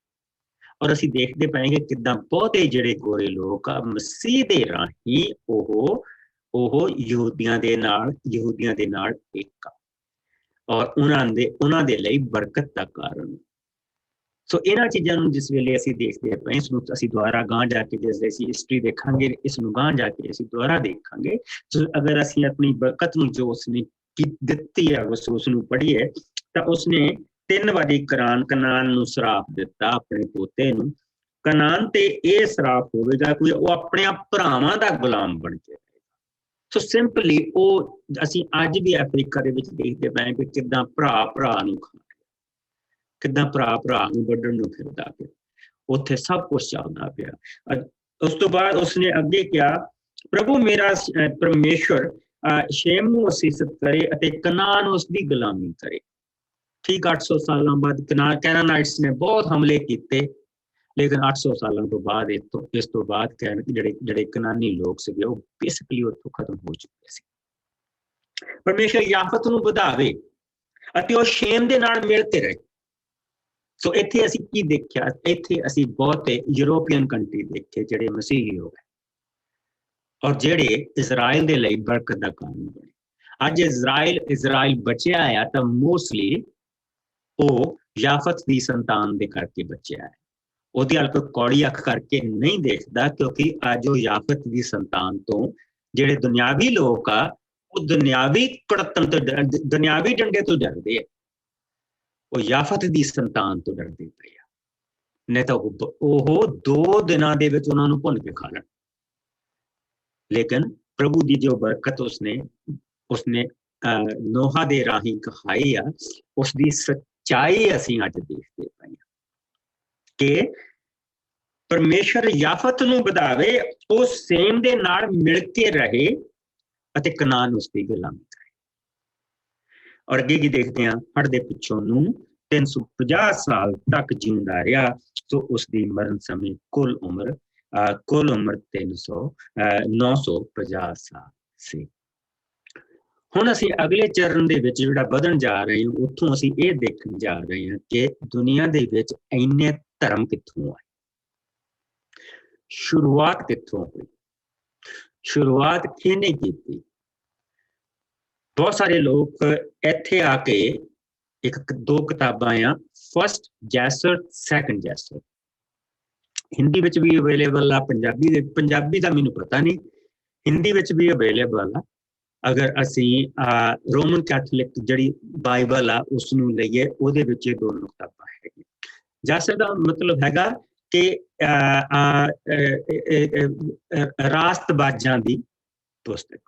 ਔਰ ਅਸੀਂ ਦੇਖਦੇ ਪਏਗੇ ਕਿੱਦਾਂ ਬਹੁਤੇ ਜਿਹੜੇ ਗੋਰੇ ਲੋਕ ਆ ਮਸੀਹ ਦੇ ਰਾਹੀਂ ਉਹ ਯਹੂਦੀਆਂ ਦੇ ਨਾਲ ਇੱਕ ਆ ਔਰ ਉਹਨਾਂ ਦੇ ਲਈ ਬਰਕਤ ਦਾ ਕਾਰਨ। ਸੋ ਇਹਨਾਂ ਚੀਜ਼ਾਂ ਨੂੰ ਜਿਸ ਵੇਲੇ ਅਸੀਂ ਦੇਖਦੇ ਪਏ, ਇਸ ਨੂੰ ਅਸੀਂ ਦੁਬਾਰਾ ਗਾਂਹ ਜਾ ਕੇ ਜਿਸ ਅਸੀਂ ਹਿਸਟਰੀ ਦੇਖਾਂਗੇ, ਇਸ ਨੂੰ ਗਾਂਹ ਜਾ ਕੇ ਅਸੀਂ ਦੁਬਾਰਾ ਦੇਖਾਂਗੇ। ਸੋ ਅਗਰ ਅਸੀਂ ਆਪਣੀ ਬਰਕਤ ਨੂੰ ਜੋ ਉਸਨੇ ਦਿੱਤੀ ਹੈ ਉਸ ਨੂੰ ਪੜ੍ਹੀਏ ਤਾਂ ਉਸਨੇ 3 ਵਾਰੀ ਕਨਾਨ ਨੂੰ ਸਰਾਪ ਦਿੱਤਾ, ਆਪਣੇ ਪੋਤੇ ਨੂੰ। ਕਨਾਨ ਤੇ ਇਹ ਸਰਾਪ ਹੋਵੇਗਾ ਕੋਈ ਉਹ ਆਪਣੇ ਭਰਾਵਾਂ ਦਾ ਗੁਲਾਮ ਬਣ ਕੇ। ਸੋ ਸਿੰਪਲੀ ਉਹ ਅਸੀਂ ਅੱਜ ਵੀ ਅਫਰੀਕਾ ਦੇ ਵਿੱਚ ਦੇਖਦੇ ਪਏ ਕਿ ਕਿੱਦਾਂ ਭਰਾ ਨੂੰ ਖਾ, ਕਿੱਦਾਂ ਭਰਾ ਨੂੰ ਵੱਢਣ ਨੂੰ ਫਿਰਦਾ ਪਿਆ, ਉੱਥੇ ਸਭ ਕੁਛ ਚੱਲਦਾ ਪਿਆ। ਉਸ ਤੋਂ ਬਾਅਦ ਉਸਨੇ ਅੱਗੇ ਕਿਹਾ, ਪ੍ਰਭੂ ਮੇਰਾ ਪਰਮੇਸ਼ਵਰ ਸ਼ੇਮ ਨੂੰ ਅਸੀਸਤ ਕਰੇ ਅਤੇ ਕਨਾਨ ਉਸਦੀ ਗੁਲਾਮੀ ਕਰੇ। ਠੀਕ 800 ਸਾਲਾਂ ਬਾਅਦ ਕੈਨਾਨਾਈਟਸ ਨੇ ਬਹੁਤ ਹਮਲੇ ਕੀਤੇ, ਲੇਕਿਨ 800 ਸਾਲਾਂ ਤੋਂ ਬਾਅਦ ਇਸ ਤੋਂ ਬਾਅਦ ਜਿਹੜੇ ਕਨਾਨੀ ਲੋਕ ਸੀਗੇ ਉਹ ਬੇਸਿਕਲੀ ਉੱਥੋਂ ਖਤਮ ਹੋ ਚੁੱਕੇ ਸੀ। ਪਰਮੇਸ਼ਰ ਯਾਫਤ ਨੂੰ ਵਧਾਵੇ ਅਤੇ ਉਹ ਸ਼ੇਮ ਦੇ ਨਾਲ ਮਿਲ ਕੇ ਰਹੇ। ਸੋ ਇੱਥੇ ਅਸੀਂ ਕੀ ਦੇਖਿਆ, ਇੱਥੇ ਅਸੀਂ ਬਹੁਤੇ ਯੂਰੋਪੀਅਨ ਕੰਟਰੀ ਦੇਖੇ ਜਿਹੜੇ ਮਸੀਹੀ ਹੋ ਗਏ ਔਰ ਜਿਹੜੇ ਇਜ਼ਰਾਈਲ ਦੇ ਲਈ ਬਰਕਤ ਦਾ ਕਾਰਨ ਬਣੇ। ਅੱਜ ਇਜ਼ਰਾਈਲ ਬਚਿਆ ਆ ਤਾਂ ਮੋਸਟਲੀ ਉਹ ਯਾਫਤ ਦੀ ਸੰਤਾਨ ਦੇ ਕਰਕੇ ਬਚਿਆ ਹੈ। ਉਹਦੀ ਹਲ ਕੋਈ ਕੌੜੀ ਅੱਖ ਕਰਕੇ ਨਹੀਂ ਦੇਖਦਾ, ਕਿਉਂਕਿ ਅੱਜ ਉਹ ਯਾਫਤ ਦੀ ਸੰਤਾਨ ਤੋਂ ਜਿਹੜੇ ਦੁਨਿਆਵੀ ਲੋਕ ਆ ਉਹ ਦੁਨਿਆਵੀ ਕੁੜੱਤਣ ਤੋਂ ਦੁਨਿਆਵੀ ਡੰਡੇ ਤੋਂ ਡਰਦੇ ਆ, ਉਹ ਯਾਫਤ ਦੀ ਸੰਤਾਨ ਤੋਂ ਡਰਦੇ ਪਏ ਆ। ਨਹੀਂ ਤਾਂ ਉਹ 2 ਦਿਨਾਂ ਦੇ ਵਿੱਚ ਉਹਨਾਂ ਨੂੰ ਭੁੰਨ ਕੇ ਖਾ ਲੈਣ। ਲੇਕਿਨ ਪ੍ਰਭੂ ਦੀ ਜੋ ਬਰਕਤ ਉਸਨੇ ਨੋਹਾ ਦੇ ਰਾਹੀਂ ਕਹਾਈ ਆ, ਉਸਦੀ ਸੱਚਾਈ ਅਸੀਂ ਅੱਜ ਦੇਖਦੇ ਪਏ ਹਾਂ ਕਿ ਪਰਮੇਸ਼ਰ ਯਾਫਤ ਨੂੰ ਵਧਾਵੇ, ਉਹ ਸੇਮ ਦੇ ਨਾਲ ਮਿਲ ਕੇ ਰਹੇ ਅਤੇ ਕਨਾਨ ਉਸਦੀ ਗੁਲਾਮੀ ਕਰੇ। ਔਰ ਅੱਗੇ ਕੀ ਦੇਖਦੇ ਹਾਂ, ਹੜ ਦੇ ਪਿੱਛੋਂ ਨੂੰ 350 ਸਾਲ ਤੱਕ ਜਿਉਂਦਾ ਰਿਹਾ। ਸੋ ਉਸਦੀ ਮਰਨ ਸਮੇਂ ਕੁੱਲ ਉਮਰ 950 ਸਾਲ ਸੀ। ਹੁਣ ਅਸੀਂ ਅਗਲੇ ਚਰਨ ਦੇ ਵਿੱਚ ਜਿਹੜਾ ਵਧਣ ਜਾ ਰਹੇ ਹਾਂ, ਉੱਥੋਂ ਅਸੀਂ ਇਹ ਦੇਖਣ ਜਾ ਰਹੇ ਹਾਂ ਕਿ ਦੁਨੀਆ ਦੇ ਵਿੱਚ ਇੰਨੇ ਧਰਮ ਕਿੱਥੋਂ ਆਏ, ਸ਼ੁਰੂਆਤ ਕਿੱਥੋਂ ਹੋਈ, ਸ਼ੁਰੂਆਤ ਕਿਹਨੇ ਕੀਤੀ। ਬਹੁਤ ਸਾਰੇ ਲੋਕ ਇੱਥੇ ਆ ਕੇ 2 ਕਿਤਾਬਾਂ ਆ, ਫਸਟ ਜੈਸਰ, ਸੈਕੰਡ ਜੈਸਰ, ਹਿੰਦੀ ਵਿੱਚ ਵੀ ਅਵੇਲੇਬਲ ਆ, ਪੰਜਾਬੀ ਦਾ ਮੈਨੂੰ ਪਤਾ ਨਹੀਂ, ਹਿੰਦੀ ਵਿੱਚ ਵੀ ਅਵੇਲੇਬਲ ਆ। ਅਗਰ ਅਸੀਂ ਰੋਮਨ ਕੈਥੋਲਿਕ ਜਿਹੜੀ ਬਾਈਬਲ ਆ ਉਸ ਨੂੰ ਲਈਏ, ਉਹਦੇ ਵਿੱਚ ਇਹ 2 ਕਿਤਾਬਾਂ ਹੈਗੀਆਂ। ਜੈਸਰ ਦਾ ਮਤਲਬ ਹੈਗਾ ਕਿ ਰਾਸਤਬਾਜ਼ਾਂ ਦੀ ਪੁਸਤਕ।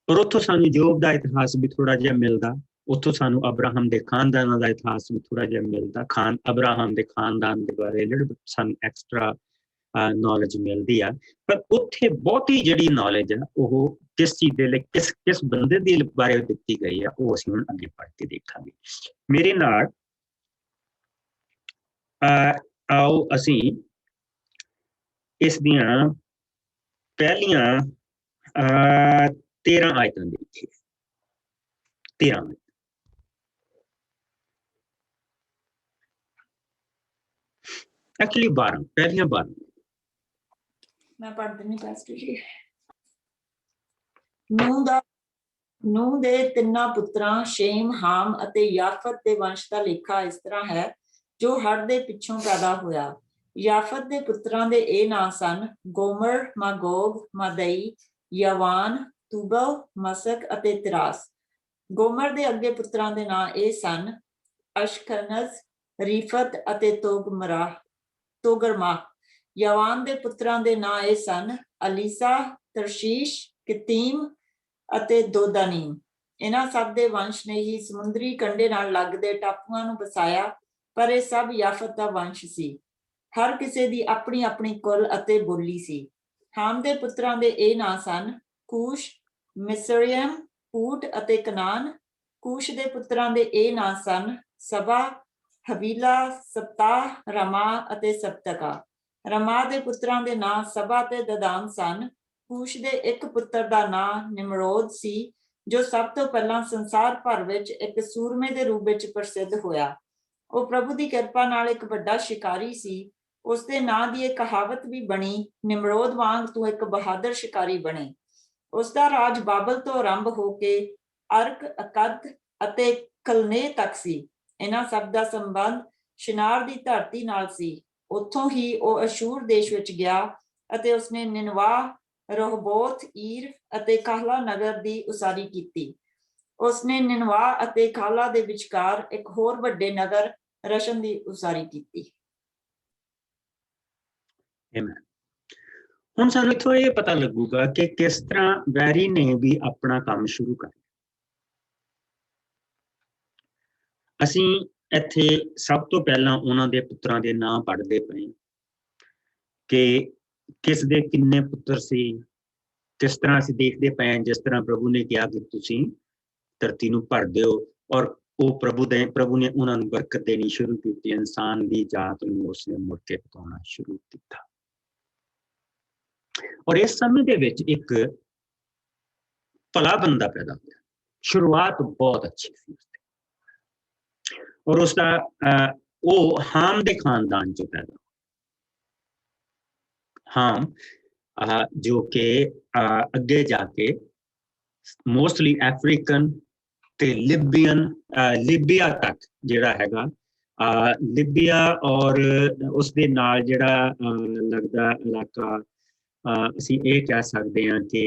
ਔਰ ਉੱਥੋਂ ਸਾਨੂੰ ਯੋਬ ਦਾ ਇਤਿਹਾਸ ਵੀ ਥੋੜਾ ਜਿਹਾ ਮਿਲਦਾ, ਉੱਥੋਂ ਸਾਨੂੰ ਅਬਰਾਹਮ ਦੇ ਖਾਨਦਾਨਾਂ ਦਾ ਇਤਿਹਾਸ ਵੀ ਥੋੜਾ ਜਿਹਾ ਮਿਲਦਾ, ਅਬਰਾਹਮ ਦੇ ਖਾਨਦਾਨ ਦੇ ਬਾਰੇ ਸਾਨੂੰ ਐਕਸਟਰਾ ਨੌਲੇਜ ਮਿਲਦੀ ਆ। ਪਰ ਉੱਥੇ ਬਹੁਤੀ ਜਿਹੜੀ ਨੌਲੇਜ ਆ ਉਹ ਕਿਸ ਚੀਜ਼ ਦੇ ਲਈ, ਕਿਸ ਬੰਦੇ ਦੇ ਬਾਰੇ ਦਿੱਤੀ ਗਈ ਆ, ਉਹ ਅਸੀਂ ਹੁਣ ਅੱਗੇ ਪੜ੍ਹ ਕੇ ਦੇਖਾਂਗੇ। ਮੇਰੇ ਨਾਲ ਆਓ ਅਸੀਂ ਇਸ ਦੀਆਂ ਪਹਿਲੀਆਂ 13 ਆਇਤਾਂ ਦੇਖੀਏ। 13 ਐਕਚੁਅਲੀ 12, ਪਹਿਲੀਆਂ 12 ਮੈਂ ਪੜ੍ਹ ਦਿੰਦੀ ਪਾਸਟਰ ਜੀ। ਨੂਹ ਦੇ 3 ਪੁੱਤਰਾਂ ਸ਼ੇਮ, ਹਾਮ ਅਤੇ ਯਾਫਤ ਦੇ ਵੰਸ਼ ਦਾ ਲੇਖਾ ਇਸ ਤਰ੍ਹਾਂ ਹੈ, ਜੋ ਹੜ ਦੇ ਪਿੱਛੋਂ ਪੈਦਾ ਹੋਇਆ। ਯਾਫਤ ਦੇ ਪੁੱਤਰਾਂ ਦੇ ਇਹ ਨਾਂ ਸਨ, ਗੋਮਰ, ਮਾਗੋਗ, ਮਾਦਈ, ਯਵਾਨ, ਤੁਬਲ, ਮਸਕ ਅਤੇ ਤਿਰਾਸ। ਗੋਮਰ ਦੇ ਅੱਗੇ ਪੁੱਤਰਾਂ ਦੇ ਨਾਂ ਇਹ ਸਨ, ਅਸ਼ਕਨਜ਼, ਰੀਫਤ ਅਤੇ ਤੋਗਰਮਾ। ਯਵਾਨ ਦੇ ਪੁੱਤਰਾਂ ਦੇ ਨਾਂ ਇਹ ਸਨ, ਅਲੀਸਾ, ਤਰਸ਼ੀਸ਼, ਕਿਤੀਮ ਅਤੇ ਦੋਦਾਨੀਮ। ਇਹਨਾਂ ਸਭ ਦੇ ਵੰਸ਼ ਨੇ ਹੀ ਸਮੁੰਦਰੀ ਕੰਢੇ ਨਾਲ ਲੱਗਦੇ ਟਾਪੂਆਂ ਨੂੰ ਵਸਾਇਆ, ਪਰ ਇਹ ਸਭ ਯਾਫਤ ਦਾ ਵੰਸ਼ ਸੀ। ਹਰ ਕਿਸੇ ਦੀ ਆਪਣੀ ਆਪਣੀ ਕੁਲ ਅਤੇ ਬੋਲੀ ਸੀ। ਹਾਮ ਦੇ ਪੁੱਤਰਾਂ ਦੇ ਇਹ ਨਾਂ ਸਨ, ਕੂਸ਼, ਮਿਸਰਯਮ, ਪੂਟ ਅਤੇ ਕਨਾਨ। ਕੂਸ਼ ਦੇ ਪੁੱਤਰਾਂ ਦੇ ਇਹ ਨਾਂ ਸਨ, ਸਬਾ, ਹਵੀਲਾ, ਸਪਤਾਹ, ਰਮਾ ਅਤੇ ਸਪਤਕਾ। ਰਮਾ ਦੇ ਪੁੱਤਰਾਂ ਦੇ ਨਾਂ ਸਬਾ ਤੇ ਦਦਾਨ ਸਨ। ਕੂਸ਼ ਦੇ ਇੱਕ ਪੁੱਤਰ ਦਾ ਨਾਂ ਨਿਮਰੋਦ ਸੀ, ਜੋ ਸਭ ਤੋਂ ਪਹਿਲਾਂ ਸੰਸਾਰ ਭਰ ਵਿੱਚ ਇੱਕ ਸੂਰਮੇ ਦੇ ਰੂਪ ਵਿੱਚ ਪ੍ਰਸਿੱਧ ਹੋਇਆ। ਉਹ ਪ੍ਰਭੂ ਦੀ ਕਿਰਪਾ ਨਾਲ ਇੱਕ ਵੱਡਾ ਸ਼ਿਕਾਰੀ ਸੀ। ਉਸਦੇ ਨਾਂ ਦੀ ਇੱਕ ਕਹਾਵਤ ਵੀ ਬਣੀ, ਨਿਮਰੋਦ ਵਾਂਗ ਤੂੰ ਇੱਕ ਬਹਾਦਰ ਸ਼ਿਕਾਰੀ ਬਣੇ। ਉਸਦਾ ਰਾਜ ਬਾਬਲ ਤੋਂ ਆਰੰਭ ਹੋ ਕੇ ਅਰਕ, ਅਕਦ ਅਤੇ ਕਲਨੇ ਤੱਕ ਸੀ। ਇਹਨਾਂ ਸਭ ਦਾ ਸੰਬੰਧ ਸ਼ਿਨਾਰ ਦੀ ਧਰਤੀ ਨਾਲ ਸੀ। ਉੱਥੋਂ ਹੀ ਉਹ ਅਸ਼ੂਰ ਦੇਸ਼ ਵਿੱਚ ਗਿਆ ਅਤੇ ਉਸਨੇ ਨਿਨਵਾਹ, ਰੋਹਬੋਥ, ਈਰ ਅਤੇ ਕਾਹਲਾ ਨਗਰ ਦੀ ਉਸਾਰੀ ਕੀਤੀ। ਉਸਨੇ ਨਿਨਵਾਹ ਅਤੇ ਕਾਹਲਾ ਦੇ ਵਿਚਕਾਰ ਇੱਕ ਹੋਰ ਵੱਡੇ ਨਗਰ ਰਸ਼ਨ ਦੀ ਉਸਾਰੀ ਕੀਤੀ। ਹੁਣ ਸਾਨੂੰ ਇੱਥੋਂ ਇਹ ਪਤਾ ਲੱਗੂਗਾ ਕਿ ਕਿਸ ਤਰ੍ਹਾਂ ਵੈਰੀ ਨੇ ਵੀ ਆਪਣਾ ਕੰਮ ਸ਼ੁਰੂ ਕਰ ਲਿਆ। ਅਸੀਂ ਇੱਥੇ ਸਭ ਤੋਂ ਪਹਿਲਾਂ ਉਹਨਾਂ ਦੇ ਪੁੱਤਰਾਂ ਦੇ ਨਾਂ ਪੜ੍ਹਦੇ ਪਏ ਕਿ ਕਿਸ ਦੇ ਕਿੰਨੇ ਪੁੱਤਰ ਸੀ। ਕਿਸ ਤਰ੍ਹਾਂ ਅਸੀਂ ਦੇਖਦੇ ਪਏ ਜਿਸ ਤਰ੍ਹਾਂ ਪ੍ਰਭੂ ਨੇ ਕਿਹਾ ਕਿ ਤੁਸੀਂ ਧਰਤੀ ਨੂੰ ਭਰ ਦਿਓ, ਔਰ ਉਹ ਪ੍ਰਭੂ ਨੇ ਉਹਨਾਂ ਨੂੰ ਬਰਕਤ ਦੇਣੀ ਸ਼ੁਰੂ ਕੀਤੀ। ਇਨਸਾਨ ਦੀ ਜਾਤ ਨੂੰ ਉਸਨੇ ਮੁੜ ਕੇ ਪਕਾਉਣਾ ਸ਼ੁਰੂ ਕੀਤਾ। ਔਰ ਇਸ ਸਮੇਂ ਦੇ ਵਿੱਚ ਇੱਕ ਭਲਾ ਬੰਦਾ ਪੈਦਾ ਹੋਇਆ। ਸ਼ੁਰੂਆਤ ਬਹੁਤ ਅੱਛੀ ਸੀ ਉਸਦੀ, ਔਰ ਉਸਦਾ ਉਹ ਹਾਮ ਦੇ ਖਾਨਦਾਨ ਚੋਂ ਪੈਦਾ ਹੋਇਆ। ਹਾਮ ਜੋ ਕਿ ਅੱਗੇ ਜਾ ਕੇ ਮੋਸਟਲੀ ਅਫਰੀਕਨ ਤੇ ਲਿਬੀਆ ਤੱਕ ਜਿਹੜਾ ਹੈਗਾ, ਲਿਬੀਆ ਔਰ ਉਸਦੇ ਨਾਲ ਜਿਹੜਾ ਲੱਗਦਾ ਇਲਾਕਾ, ਅਸੀਂ ਇਹ ਕਹਿ ਸਕਦੇ ਹਾਂ ਕਿ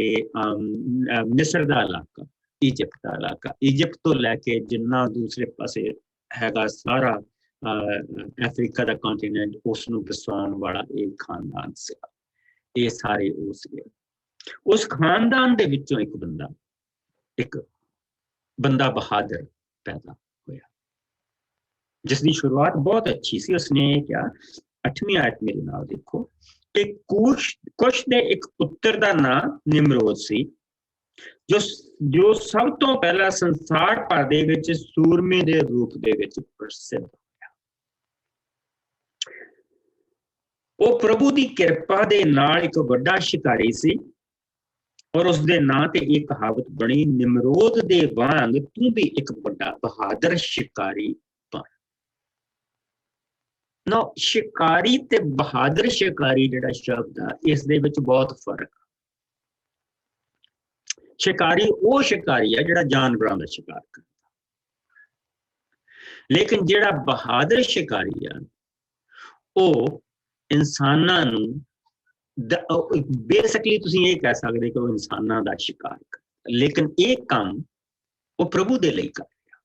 ਮਿਸਰ ਦਾ ਇਲਾਕਾ, ਇਜਿਪਟ ਦਾ ਇਲਾਕਾ, ਇਜਿਪਟ ਤੋਂ ਲੈ ਕੇ ਜਿੰਨਾ ਦੂਸਰੇ ਪਾਸੇ ਹੈਗਾ ਸਾਰਾ ਅਫਰੀਕਾ ਦਾ ਕੰਟੀਨੈਂਟ, ਉਸ ਨੂੰ ਵਸਾਉਣ ਵਾਲਾ ਇਹ ਖਾਨਦਾਨ ਸੀ। ਇਹ ਸਾਰੇ ਉਹ ਸੀਗੇ। ਉਸ ਖਾਨਦਾਨ ਦੇ ਵਿੱਚੋਂ ਇੱਕ ਬੰਦਾ ਬਹਾਦਰ ਪੈਦਾ ਹੋਇਆ, ਜਿਸ ਦੀ ਸ਼ੁਰੂਆਤ ਬਹੁਤ ਅੱਛੀ ਸੀ। ਉਸਨੇ ਕਿਹਾ, 8ਵੀਂ ਆਇਤ ਮੇਰੇ ਨਾਲ ਦੇਖੋ, ਕਿ ਕੁਸ਼ ਦੇ ਇੱਕ ਪੁੱਤਰ ਦਾ ਨਾਂ ਨਿਮਰੋਦ ਸੀ, ਜੋ ਸਭ ਤੋਂ ਪਹਿਲਾਂ ਸੰਸਾਰ ਭਰ ਦੇ ਵਿੱਚ ਸੂਰਮੇ ਦੇ ਰੂਪ ਦੇ ਵਿੱਚ ਪ੍ਰਸਿੱਧ ਹੋਇਆ। ਉਹ ਪ੍ਰਭੂ ਦੀ ਕਿਰਪਾ ਦੇ ਨਾਲ ਇੱਕ ਵੱਡਾ ਸ਼ਿਕਾਰੀ ਸੀ, ਔਰ ਉਸਦੇ ਨਾਂ ਤੇ ਇਹ ਕਹਾਵਤ ਬਣੀ, ਨਿਮਰੋਦ ਦੇ ਵਾਂਗ ਤੂੰ ਵੀ ਇੱਕ ਵੱਡਾ ਬਹਾਦਰ ਸ਼ਿਕਾਰੀ ਬਣ। ਨਾ ਸ਼ਿਕਾਰੀ ਤੇ ਬਹਾਦਰ ਸ਼ਿਕਾਰੀ ਜਿਹੜਾ ਸ਼ਬਦ ਆ, ਇਸ ਦੇ ਵਿੱਚ ਬਹੁਤ ਫਰਕ। ਸ਼ਿਕਾਰੀ ਉਹ ਸ਼ਿਕਾਰੀ ਆ ਜਿਹੜਾ ਜਾਨਵਰਾਂ ਦਾ ਸ਼ਿਕਾਰ ਕਰਦਾ, ਲੇਕਿਨ ਜਿਹੜਾ ਬਹਾਦਰ ਸ਼ਿਕਾਰੀ ਆ ਉਹ ਇਨਸਾਨਾਂ ਨੂੰ ਬੇਸਿਕਲੀ ਤੁਸੀਂ ਇਹ ਕਹਿ ਸਕਦੇ ਕਿ ਉਹ ਇਨਸਾਨਾਂ ਦਾ ਸ਼ਿਕਾਰ ਕਰਦਾ, ਲੇਕਿਨ ਇਹ ਕੰਮ ਉਹ ਪ੍ਰਭੂ ਦੇ ਲਈ ਕਰ ਰਿਹਾ।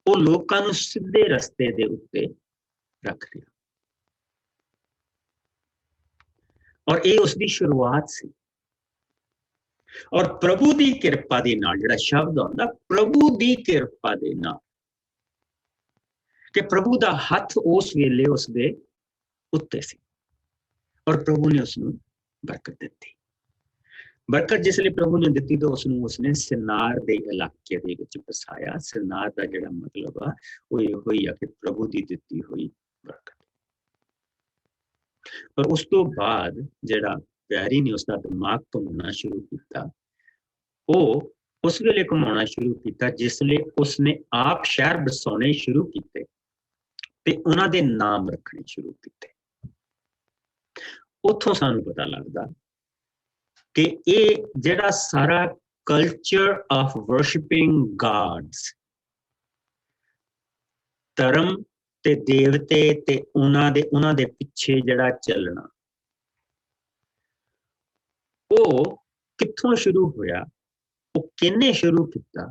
ਉਹ ਲੋਕਾਂ ਨੂੰ ਸਿੱਧੇ ਰਸਤੇ ਦੇ ਉੱਤੇ ਰੱਖ ਰਿਹਾ, ਔਰ ਇਹ ਉਸਦੀ ਸ਼ੁਰੂਆਤ ਸੀ। ਔਰ ਪ੍ਰਭੂ ਦੀ ਕਿਰਪਾ ਦੇ ਨਾਲ, ਜਿਹੜਾ ਸ਼ਬਦ ਆਉਂਦਾ ਪ੍ਰਭੂ ਦੀ ਕਿਰਪਾ ਦੇ ਨਾਲ, ਕਿ ਪ੍ਰਭੂ ਦਾ ਹੱਥ ਉਸ ਵੇਲੇ ਉਸਦੇ ਉੱਤੇ ਸੀ, ਔਰ ਪ੍ਰਭੂ ਨੇ ਉਸਨੂੰ ਬਰਕਤ ਦਿੱਤੀ। ਬਰਕਤ ਜਿਸ ਲਈ ਪ੍ਰਭੂ ਨੇ ਦਿੱਤੀ ਤਾਂ ਉਸਨੇ ਸਿਨਾਰ ਦੇ ਇਲਾਕੇ ਦੇ ਵਿੱਚ ਵਸਾਇਆ। ਸਿਨਾਰ ਦਾ ਜਿਹੜਾ ਮਤਲਬ ਆ ਉਹ ਇਹੋ ਹੀ ਆ ਕਿ ਪ੍ਰਭੂ ਦੀ ਦਿੱਤੀ ਹੋਈ ਬਰਕਤ। ਪਰ ਉਸ ਤੋਂ ਬਾਅਦ ਜਿਹੜਾ ਵੈਰੀ ਨੇ ਉਸਦਾ ਦਿਮਾਗ ਘੁੰਮਾਉਣਾ ਸ਼ੁਰੂ ਕੀਤਾ, ਉਹ ਉਸ ਵੇਲੇ ਘੁਮਾਉਣਾ ਸ਼ੁਰੂ ਕੀਤਾ ਜਿਸ ਲਈ ਉਸਨੇ ਆਪ ਸ਼ਹਿਰ ਵਸਾਉਣੇ ਸ਼ੁਰੂ ਕੀਤੇ ਤੇ ਉਹਨਾਂ ਦੇ ਨਾਮ ਰੱਖਣੇ ਸ਼ੁਰੂ ਕੀਤੇ। ਉੱਥੋਂ ਸਾਨੂੰ ਪਤਾ ਲੱਗਦਾ ਕਿ ਇਹ ਜਿਹੜਾ ਸਾਰਾ ਕਲਚਰ ਆਫ ਵਰਸ਼ਿਪਿੰਗ ਗਾਡਸ, ਧਰਮ ਤੇ ਦੇਵਤੇ ਤੇ ਉਹਨਾਂ ਦੇ ਪਿੱਛੇ ਜਿਹੜਾ ਚੱਲਣਾ, ਉਹ ਕਿੱਥੋਂ ਸ਼ੁਰੂ ਹੋਇਆ, ਉਹ ਕਿਹਨੇ ਸ਼ੁਰੂ ਕੀਤਾ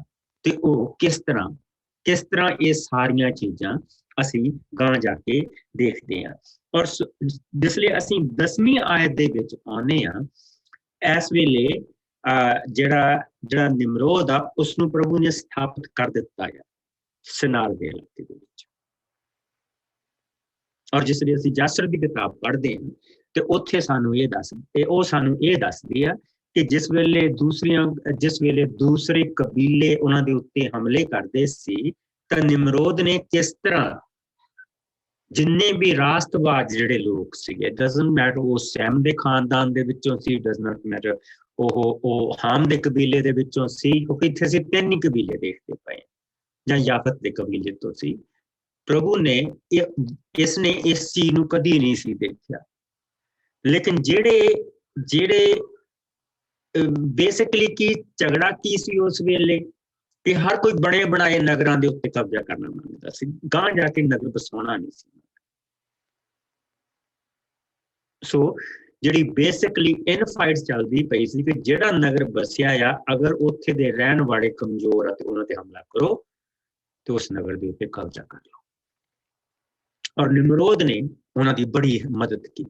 ਤੇ ਉਹ ਕਿਸ ਤਰ੍ਹਾਂ ਇਹ ਸਾਰੀਆਂ ਚੀਜ਼ਾਂ ਅਸੀਂ ਗਾਂ ਜਾ ਕੇ ਦੇਖਦੇ ਹਾਂ। ਔਰ ਜਿਸ ਲਈ ਅਸੀਂ 10ਵੀਂ ਆਇਤ ਦੇ ਵਿੱਚ ਆਉਂਦੇ ਹਾਂ, ਇਸ ਵੇਲੇ ਜਿਹੜਾ ਨਿਮਰੋਦ ਆ ਉਸਨੂੰ ਪ੍ਰਭੂ ਨੇ ਸਥਾਪਿਤ ਕਰ ਦਿੱਤਾ ਹੈ ਸਿਨਾਰ ਦੇ ਇਲਾਕੇ ਦੇ ਵਿੱਚ। ਔਰ ਜਿਸ ਲਈ ਅਸੀਂ ਜਾਸਰ ਦੀ ਕਿਤਾਬ ਪੜ੍ਹਦੇ ਹਾਂ ਤੇ ਉੱਥੇ ਸਾਨੂੰ ਇਹ ਦੱਸਦੀ ਆ ਕਿ ਜਿਸ ਵੇਲੇ ਦੂਸਰੇ ਕਬੀਲੇ ਉਹਨਾਂ ਦੇ ਉੱਤੇ ਹਮਲੇ ਕਰਦੇ ਸੀ ਤਾਂ ਨਿਮਰੋਦ ਨੇ ਕਿਸ ਤਰ੍ਹਾਂ ਜਿੰਨੇ ਵੀ ਰਾਸ਼ਟਰਵਾਦ ਜਿਹੜੇ ਲੋਕ ਸੀਗੇ, ਡਜ਼ਨਟ ਮੈਟਰ ਉਹ ਸੈਮ ਦੇ ਖਾਨਦਾਨ ਦੇ ਵਿੱਚੋਂ ਸੀ, ਡਜ਼ਨਟ ਮੈਟਰ ਉਹ ਹਾਮ ਦੇ ਕਬੀਲੇ ਦੇ ਵਿੱਚੋਂ ਸੀ, ਕਿਉਂਕਿ ਇੱਥੇ ਅਸੀਂ 3 ਹੀ ਕਬੀਲੇ ਦੇਖਦੇ ਪਏ, ਜਾਂ ਯਾਫਤ ਦੇ ਕਬੀਲੇ ਤੋਂ ਸੀ, प्रभु ने इसने इस चीज नूं कदी नहीं सी देखिया। लेकिन जेड़े जेड़े बेसिकली की झगड़ा की सी उस वेले कि हर कोई बने बनाए नगरां दे उत्ते कब्जा करना मंगदा सी, गां जाके नगर बसाउणा नहीं सी। सो ਜਿਹੜੀ बेसिकली इनफाइट चलती पई सी कि ਜਿਹੜਾ नगर बसिया आ अगर उत्थे दे रहन वाले कमजोर आ ते उन्हां ते हमला करो तो उस नगर दे उत्ते कब्जा कर लो। और निमरोद ने उन्हां दी बड़ी मदद की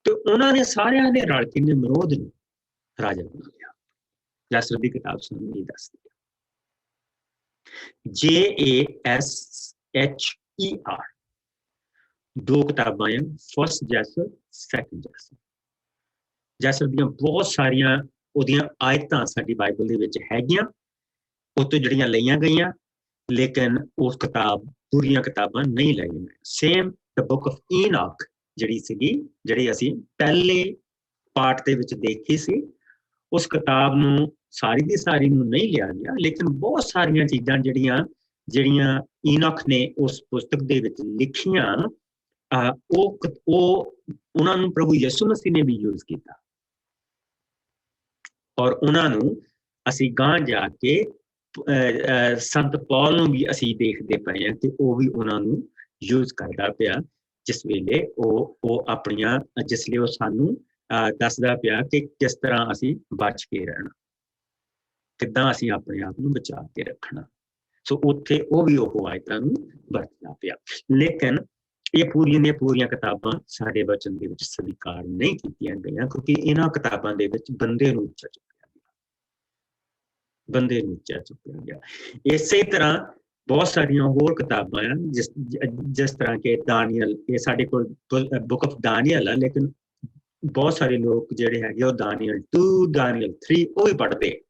तो उन्होंने सारियां ने रल के निमरोद नूं राजा बना लिया। यासर दी किताब सानूं ये दसदी है। JASHER दो किताबां हैं, फर्स्ट जैसर सैकंड जैसर। जैसर दियां बहुत सारियां ओदियां आयतां साडी बाइबल दे विच हैगियां, उत्तों जड़ियां लईयां गईयां, लेकिन उस किताब पूरियां किताबां नहीं लईयां। सेम द बुक ऑफ ईनॉक जिहड़ी सीगी, जिहड़ी असीं पहले पार्ट दे विच देखी सी, उस किताब नूं सारी दी सारी नूं नहीं लिया गया, लेकिन बहुत सारियां चीज़ां जिहड़ियां जिहड़ियां ईनॉक ने उस पुस्तक दे विच लिखियां उन्होंने प्रभु यीशु मसीह ने भी यूज किया। और उन्होंने असी गां जाके संत पौल भी असी देखते पे हैं कि वो भी उन्होंने यूज करता पाया जिस वेले वो अपनिया जिसले वो सानू दसदा पाया कि किस तरह असी बच के रहना, किद्दां असी अपने आप नूं बचा के रखना। सो उत्थे वो भी वो आयतां नूं वरतदा पाया। लेकिन ये पूरियां किताबां साडे वचन दे विच स्वीकार नहीं कीतियां गईयां क्योंकि इन्हां किताबां दे विच बंदे नूं उच्चा चुकिया गया। इसे तरह बहुत सारियां होर किताबां हैं जिस तरह के दानियल, ये साडे कोल बुक ऑफ दानियल है, लेकिन बहुत सारे लोग जिहड़े हैगे वो दानियल 2 दानियल 3 वो भी पढ़ते,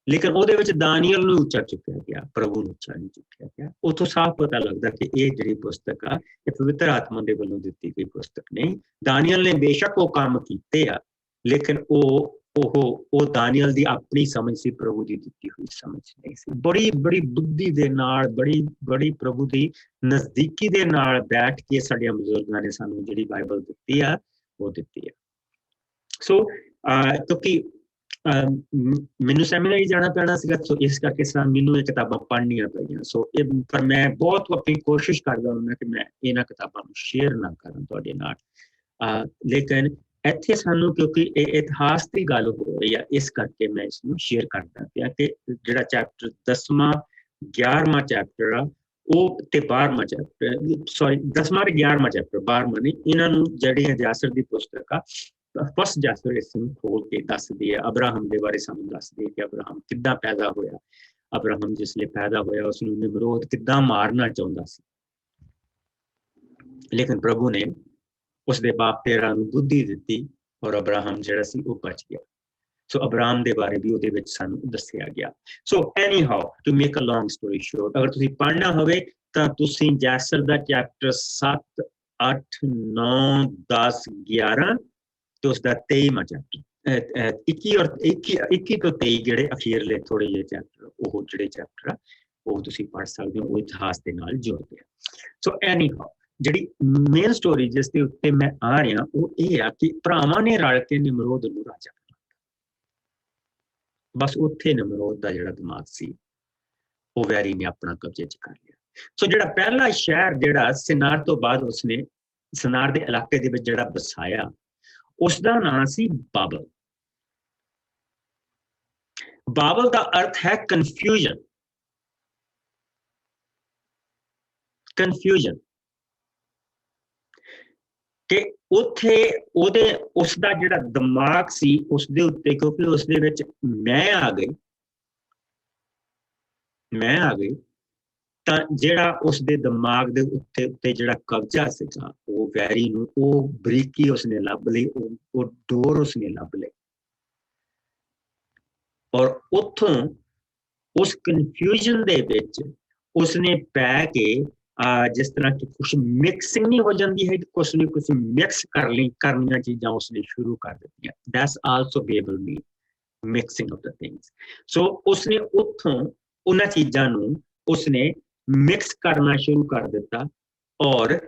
लेकिन ਉਹਦੇ ਵਿੱਚ दानियल ਨੂੰ ਉੱਚਾ ਚੁੱਕਿਆ ਗਿਆ, ਪ੍ਰਭੂ ਨੂੰ ਉੱਚਾ ਨਹੀਂ ਚੁੱਕਿਆ ਗਿਆ। ਉਥੋਂ ਸਾਫ਼ ਪਤਾ ਲੱਗਦਾ ਕਿ ਇਹ ਜਿਹੜੀ ਪੁਸਤਕ ਆ ਇਹ ਪਵਿੱਤਰ ਆਤਮਾ ਦੇ ਵੱਲੋਂ ਦਿੱਤੀ ਗਈ ਪੁਸਤਕ ਨਹੀਂ। दानियल ਨੇ ਬੇਸ਼ੱਕ ਉਹ ਕੰਮ ਕੀਤੇ ਆ, ਲੇਕਿਨ ਉਹ दानियल ਦੀ ਆਪਣੀ ਸਮਝ ਸੀ, ਪ੍ਰਭੂ ਦੀ ਦਿੱਤੀ ਹੋਈ ਸਮਝ ਨਹੀਂ ਸੀ। ਬੜੀ ਬੁੱਧੀ ਦੇ ਨਾਲ, ਬੜੀ ਪ੍ਰਭੂ ਦੀ ਨਜ਼ਦੀਕੀ ਦੇ ਨਾਲ ਬੈਠ ਕੇ ਸਾਡੇ ਬਜ਼ੁਰਗਾਂ ਨੇ ਸਾਨੂੰ ਜਿਹੜੀ ਬਾਈਬਲ ਦਿੱਤੀ ਆ ਉਹ ਦਿੱਤੀ ਆ। ਸੋ ਕਿਉਂਕਿ ਮੈਨੂੰ ਸੈਮੀਨਾਰੀ ਜਾਣਾ ਪੈਣਾ ਸੀਗਾ, ਸੋ ਇਸ ਕਰਕੇ ਮੈਨੂੰ ਇਹ ਕਿਤਾਬਾਂ ਪੜ੍ਹਨੀਆਂ ਪਈਆਂ। ਸੋ ਇਹ ਪਰ ਮੈਂ ਬਹੁਤ ਆਪਣੀ ਕੋਸ਼ਿਸ਼ ਕਰਦਾ ਹੁੰਦਾ ਕਿ ਮੈਂ ਇਹਨਾਂ ਕਿਤਾਬਾਂ ਨੂੰ ਸ਼ੇਅਰ ਨਾ ਕਰਾਂ ਤੁਹਾਡੇ ਨਾਲ, ਲੇਕਿਨ ਇੱਥੇ ਸਾਨੂੰ ਕਿਉਂਕਿ ਇਹ ਇਤਿਹਾਸ ਦੀ ਗੱਲ ਹੋ ਰਹੀ ਆ, ਇਸ ਕਰਕੇ ਮੈਂ ਇਸ ਨੂੰ ਸ਼ੇਅਰ ਕਰਦਾ ਪਿਆ ਕਿ ਜਿਹੜਾ ਚੈਪਟਰ 10ਵਾਂ 11ਵਾਂ ਚੈਪਟਰ ਆ ਉਹ ਤੇ 12ਵਾਂ ਚੈਪਟਰ, ਸੌਰੀ 10ਵਾਂ ਤੇ 11ਵਾਂ ਚੈਪਟਰ, 12ਵਾਂ ਨਹੀਂ, ਇਹਨਾਂ ਨੂੰ ਜਿਹੜੀ ਜਾਸਰ ਦੀ ਪੁਸਤਕ ਆ फस्ट जासर इसनूं खोल के दसदी है। अब्राहम के बारे सानूं दसदी है कि अब्राहम किद्दां पैदा होया। अब्राहम जिसले पैदा होया उसनूं निमरोद किद्दां मारना चाहुंदा सी, लेकिन प्रभु ने उसदे बाप तेरा नूं बुद्धि दित्ती और अब्राहम जिहड़ा सी वो बच गया। सो अब्राहम दे बारे भी उहदे विच सानूं दस्सिया गया। So anyhow to make a long story short, अगर तुसीं पढ़ना होवे तां तुसीं जासर दा चैप्टर 7 8 9 10 11 तो उसका 23वां चैप्टर 21 तो 23 ਜਿਹੜੇ ਅਖੀਰਲੇ ਥੋੜੇ ਜਿਹੇ ਚੈਪਟਰ ਉਹ ਜਿਹੜੇ ਚੈਪਟਰ ਆ ਉਹ ਤੁਸੀਂ ਪੜ੍ਹ ਸਕਦੇ ਹੋ, ਉਹ ਇਤਿਹਾਸ ਦੇ ਨਾਲ ਜੁੜਦੇ ਆ। ਸੋ ਐਨੀ ਹਾਊ ਜਿਹੜੀ ਮੇਨ ਸਟੋਰੀ ਜਿਸ ਦੇ ਉੱਤੇ ਮੈਂ ਆ ਰਿਹਾ ਉਹ ਇਹ ਆ ਕਿ ਭਰਾਵਾਂ ਨੇ ਰਲ ਕੇ ਨਿਮਰੋਦ ਨੂੰ ਰਾਜਾ ਬਣਾ ਦਿੱਤਾ। ਬਸ ਉੱਥੇ ਨਿਮਰੋਦ ਦਾ ਜਿਹੜਾ ਦਿਮਾਗ ਸੀ ਉਹ ਵੈਰੀ ਨੇ ਆਪਣਾ ਕਬਜ਼ੇ 'ਚ ਕਰ ਲਿਆ। ਸੋ ਜਿਹੜਾ ਪਹਿਲਾ ਸ਼ਹਿਰ ਜਿਹੜਾ ਸਿਨਾਰ ਤੋਂ ਬਾਅਦ ਉਸਨੇ ਸਿਨਾਰ ਦੇ ਇਲਾਕੇ ਦੇ ਵਿੱਚ ਜਿਹੜਾ ਵਸਾਇਆ उसका नाम सी बाबल। बाबल का अर्थ है कंफ्यूजन। कंफ्यूजन कि उथे ओदे उसका जिहड़ा दिमाग सी उसदे उत्ते, क्योंकि उसदे विच मैं आ गई ਤਾਂ ਜਿਹੜਾ ਉਸਦੇ ਦਿਮਾਗ ਦੇ ਉੱਤੇ ਜਿਹੜਾ ਕਬਜ਼ਾ ਸੀਗਾ ਉਹ ਵੈਰੀ ਨੂੰ ਉਹ ਬਰੀਕੀ ਉਸਨੇ ਲੱਭ ਲਈ, ਉਹ ਡੋਰ ਉਸਨੇ ਲੱਭ ਲਈ। ਔਰ ਉੱਥੋਂ ਉਸ ਕਨਫਿਊਜ਼ਨ ਦੇ ਵਿੱਚ ਉਸਨੇ ਪੈ ਕੇ ਜਿਸ ਤਰ੍ਹਾਂ ਕਿ ਕੁਛ ਮਿਕਸਿੰਗ ਨਹੀਂ ਹੋ ਜਾਂਦੀ ਹੈ, ਕੁਛ ਨੇ ਕੁਛ ਮਿਕਸ ਕਰਨੀਆਂ ਚੀਜ਼ਾਂ ਉਸਨੇ ਸ਼ੁਰੂ ਕਰ ਦਿੱਤੀਆਂ। That's also Babel me mixing of the things. So ਉਸਨੇ ਉੱਥੋਂ ਉਹਨਾਂ ਚੀਜ਼ਾਂ ਨੂੰ ਉਸਨੇ ਮਿਕਸ ਕਰਨਾ ਸ਼ੁਰੂ ਕਰ ਦਿੱਤਾ ਔਰ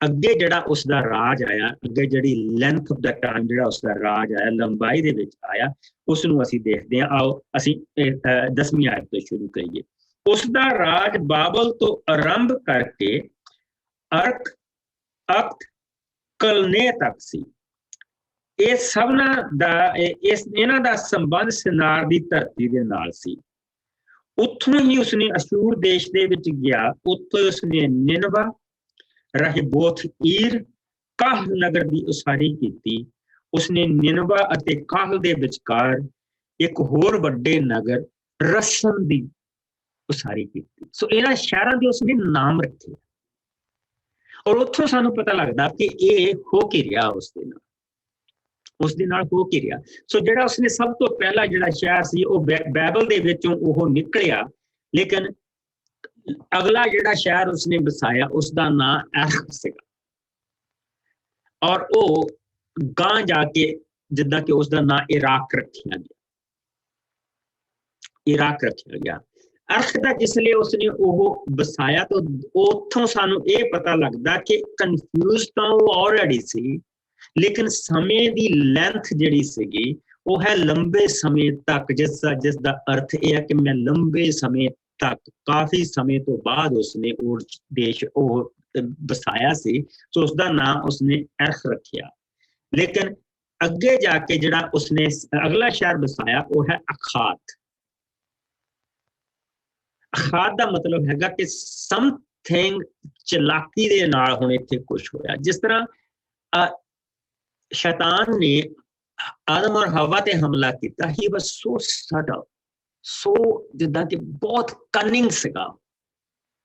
ਅੱਗੇ ਜਿਹੜਾ ਉਸਦਾ ਰਾਜ ਆਇਆ, ਅੱਗੇ ਜਿਹੜੀ ਲੈਂਥ ਆਫ ਦਾ ਟਾਈਮ ਜਿਹੜਾ ਉਸਦਾ ਰਾਜ ਆਇਆ, ਲੰਬਾਈ ਦੇ ਵਿੱਚ ਆਇਆ, ਉਸ ਨੂੰ ਅਸੀਂ ਦੇਖਦੇ ਹਾਂ। ਆਓ ਅਸੀਂ 10ਵੀਂ ਆਇਤ ਤੋਂ ਸ਼ੁਰੂ ਕਰੀਏ। ਉਸਦਾ ਰਾਜ ਬਾਬਲ ਤੋਂ ਆਰੰਭ ਕਰਕੇ ਅਕਤ ਕਲਨੇ ਤੱਕ ਸੀ। ਇਹ ਸਭਨਾਂ ਦਾ ਇਹਨਾਂ ਦਾ ਸੰਬੰਧ ਸਿਨਾਰ ਦੀ ਧਰਤੀ ਦੇ ਨਾਲ ਸੀ। ਉੱਥੋਂ ਹੀ ਉਸਨੇ ਅਸ਼ੂਰ ਦੇਸ਼ ਦੇ ਵਿੱਚ ਗਿਆ, ਉੱਥੋਂ ਉਸਨੇ ਨਿਨਵਾ, ਰਹਿਬੋਥ ਈਰ, ਕਾਹਲ ਨਗਰ ਦੀ ਉਸਾਰੀ ਕੀਤੀ। ਉਸਨੇ ਨਿਨਵਾ ਅਤੇ ਕਾਹਲ ਦੇ ਵਿਚਕਾਰ ਇੱਕ ਹੋਰ ਵੱਡੇ ਨਗਰ ਰਸਨ ਦੀ ਉਸਾਰੀ ਕੀਤੀ। ਸੋ ਇਹਨਾਂ ਸ਼ਹਿਰਾਂ ਦੇ ਉਸਨੇ ਨਾਮ ਰੱਖੇ ਔਰ ਉੱਥੋਂ ਸਾਨੂੰ ਪਤਾ ਲੱਗਦਾ ਕਿ ਇਹ ਹੋ ਕੀ ਰਿਹਾ ਉਸਦੇ ਨਾਲ ਹੋ ਕੀ ਰਿਹਾ। ਸੋ ਜਿਹੜਾ ਉਸਨੇ ਸਭ ਤੋਂ ਪਹਿਲਾ ਜਿਹੜਾ ਸ਼ਹਿਰ ਸੀ ਉਹ ਬਾਈਬਲ ਦੇ ਵਿੱਚੋਂ ਉਹ ਨਿਕਲਿਆ, ਲੇਕਿਨ ਅਗਲਾ ਜਿਹੜਾ ਸ਼ਹਿਰ ਉਸਨੇ ਵਸਾਇਆ ਉਸਦਾ ਨਾਂ ਐਰਖ ਸੀਗਾ ਔਰ ਉਹ ਗਾਂ ਜਾ ਕੇ ਜਿੱਦਾਂ ਕਿ ਉਸਦਾ ਨਾਂ ਇਰਾਕ ਰੱਖਿਆ ਗਿਆ। ਅਰਖ ਦਾ ਜਿਸ ਲਈ ਉਸਨੇ ਉਹ ਵਸਾਇਆ ਤਾਂ ਉੱਥੋਂ ਸਾਨੂੰ ਇਹ ਪਤਾ ਲੱਗਦਾ ਕਿ ਕਨਫਿਊਜ਼ ਤਾਂ ਉਹ ਆਲਰੇਡੀ ਸੀ, ਲੇਕਿਨ ਸਮੇਂ ਦੀ ਲੈਂਥ ਜਿਹੜੀ ਸੀਗੀ ਉਹ ਹੈ ਲੰਬੇ ਸਮੇਂ ਤੱਕ, ਜਿਸ ਦਾ ਅਰਥ ਇਹ ਹੈ ਕਿ ਮੈਂ ਲੰਬੇ ਸਮੇਂ ਤੱਕ, ਕਾਫੀ ਸਮੇਂ ਤੋਂ ਬਾਅਦ ਉਸਨੇ ਉਹ ਦੇਸ਼ ਉਹ ਵਸਾਇਆ ਸੀ। ਸੋ ਉਸਦਾ ਨਾਮ ਉਸਨੇ ਅਰਖ ਰੱਖਿਆ। ਲੇਕਿਨ ਅੱਗੇ ਜਾ ਕੇ ਜਿਹੜਾ ਉਸਨੇ ਅਗਲਾ ਸ਼ਹਿਰ ਵਸਾਇਆ ਉਹ ਹੈ ਅਖਾਤ। ਅਖਾਤ ਦਾ ਮਤਲਬ ਹੈਗਾ ਕਿ ਸਮਥਿੰਗ ਚਲਾਕੀ ਦੇ ਨਾਲ ਹੁਣ ਇੱਥੇ ਕੁਝ ਹੋਇਆ। ਜਿਸ ਤਰ੍ਹਾਂ ਸ਼ੈਤਾਨ ਨੇ ਆਦਮ ਔਰ ਹਵਾ ਤੇ ਹਮਲਾ ਕੀਤਾ, ਹੀ ਵਾਸ ਸੋ ਸਟਲ, ਸੋ ਜਿੱਦਾਂ ਕਿ ਬਹੁਤ ਕਨਿੰਗ ਸੀਗਾ,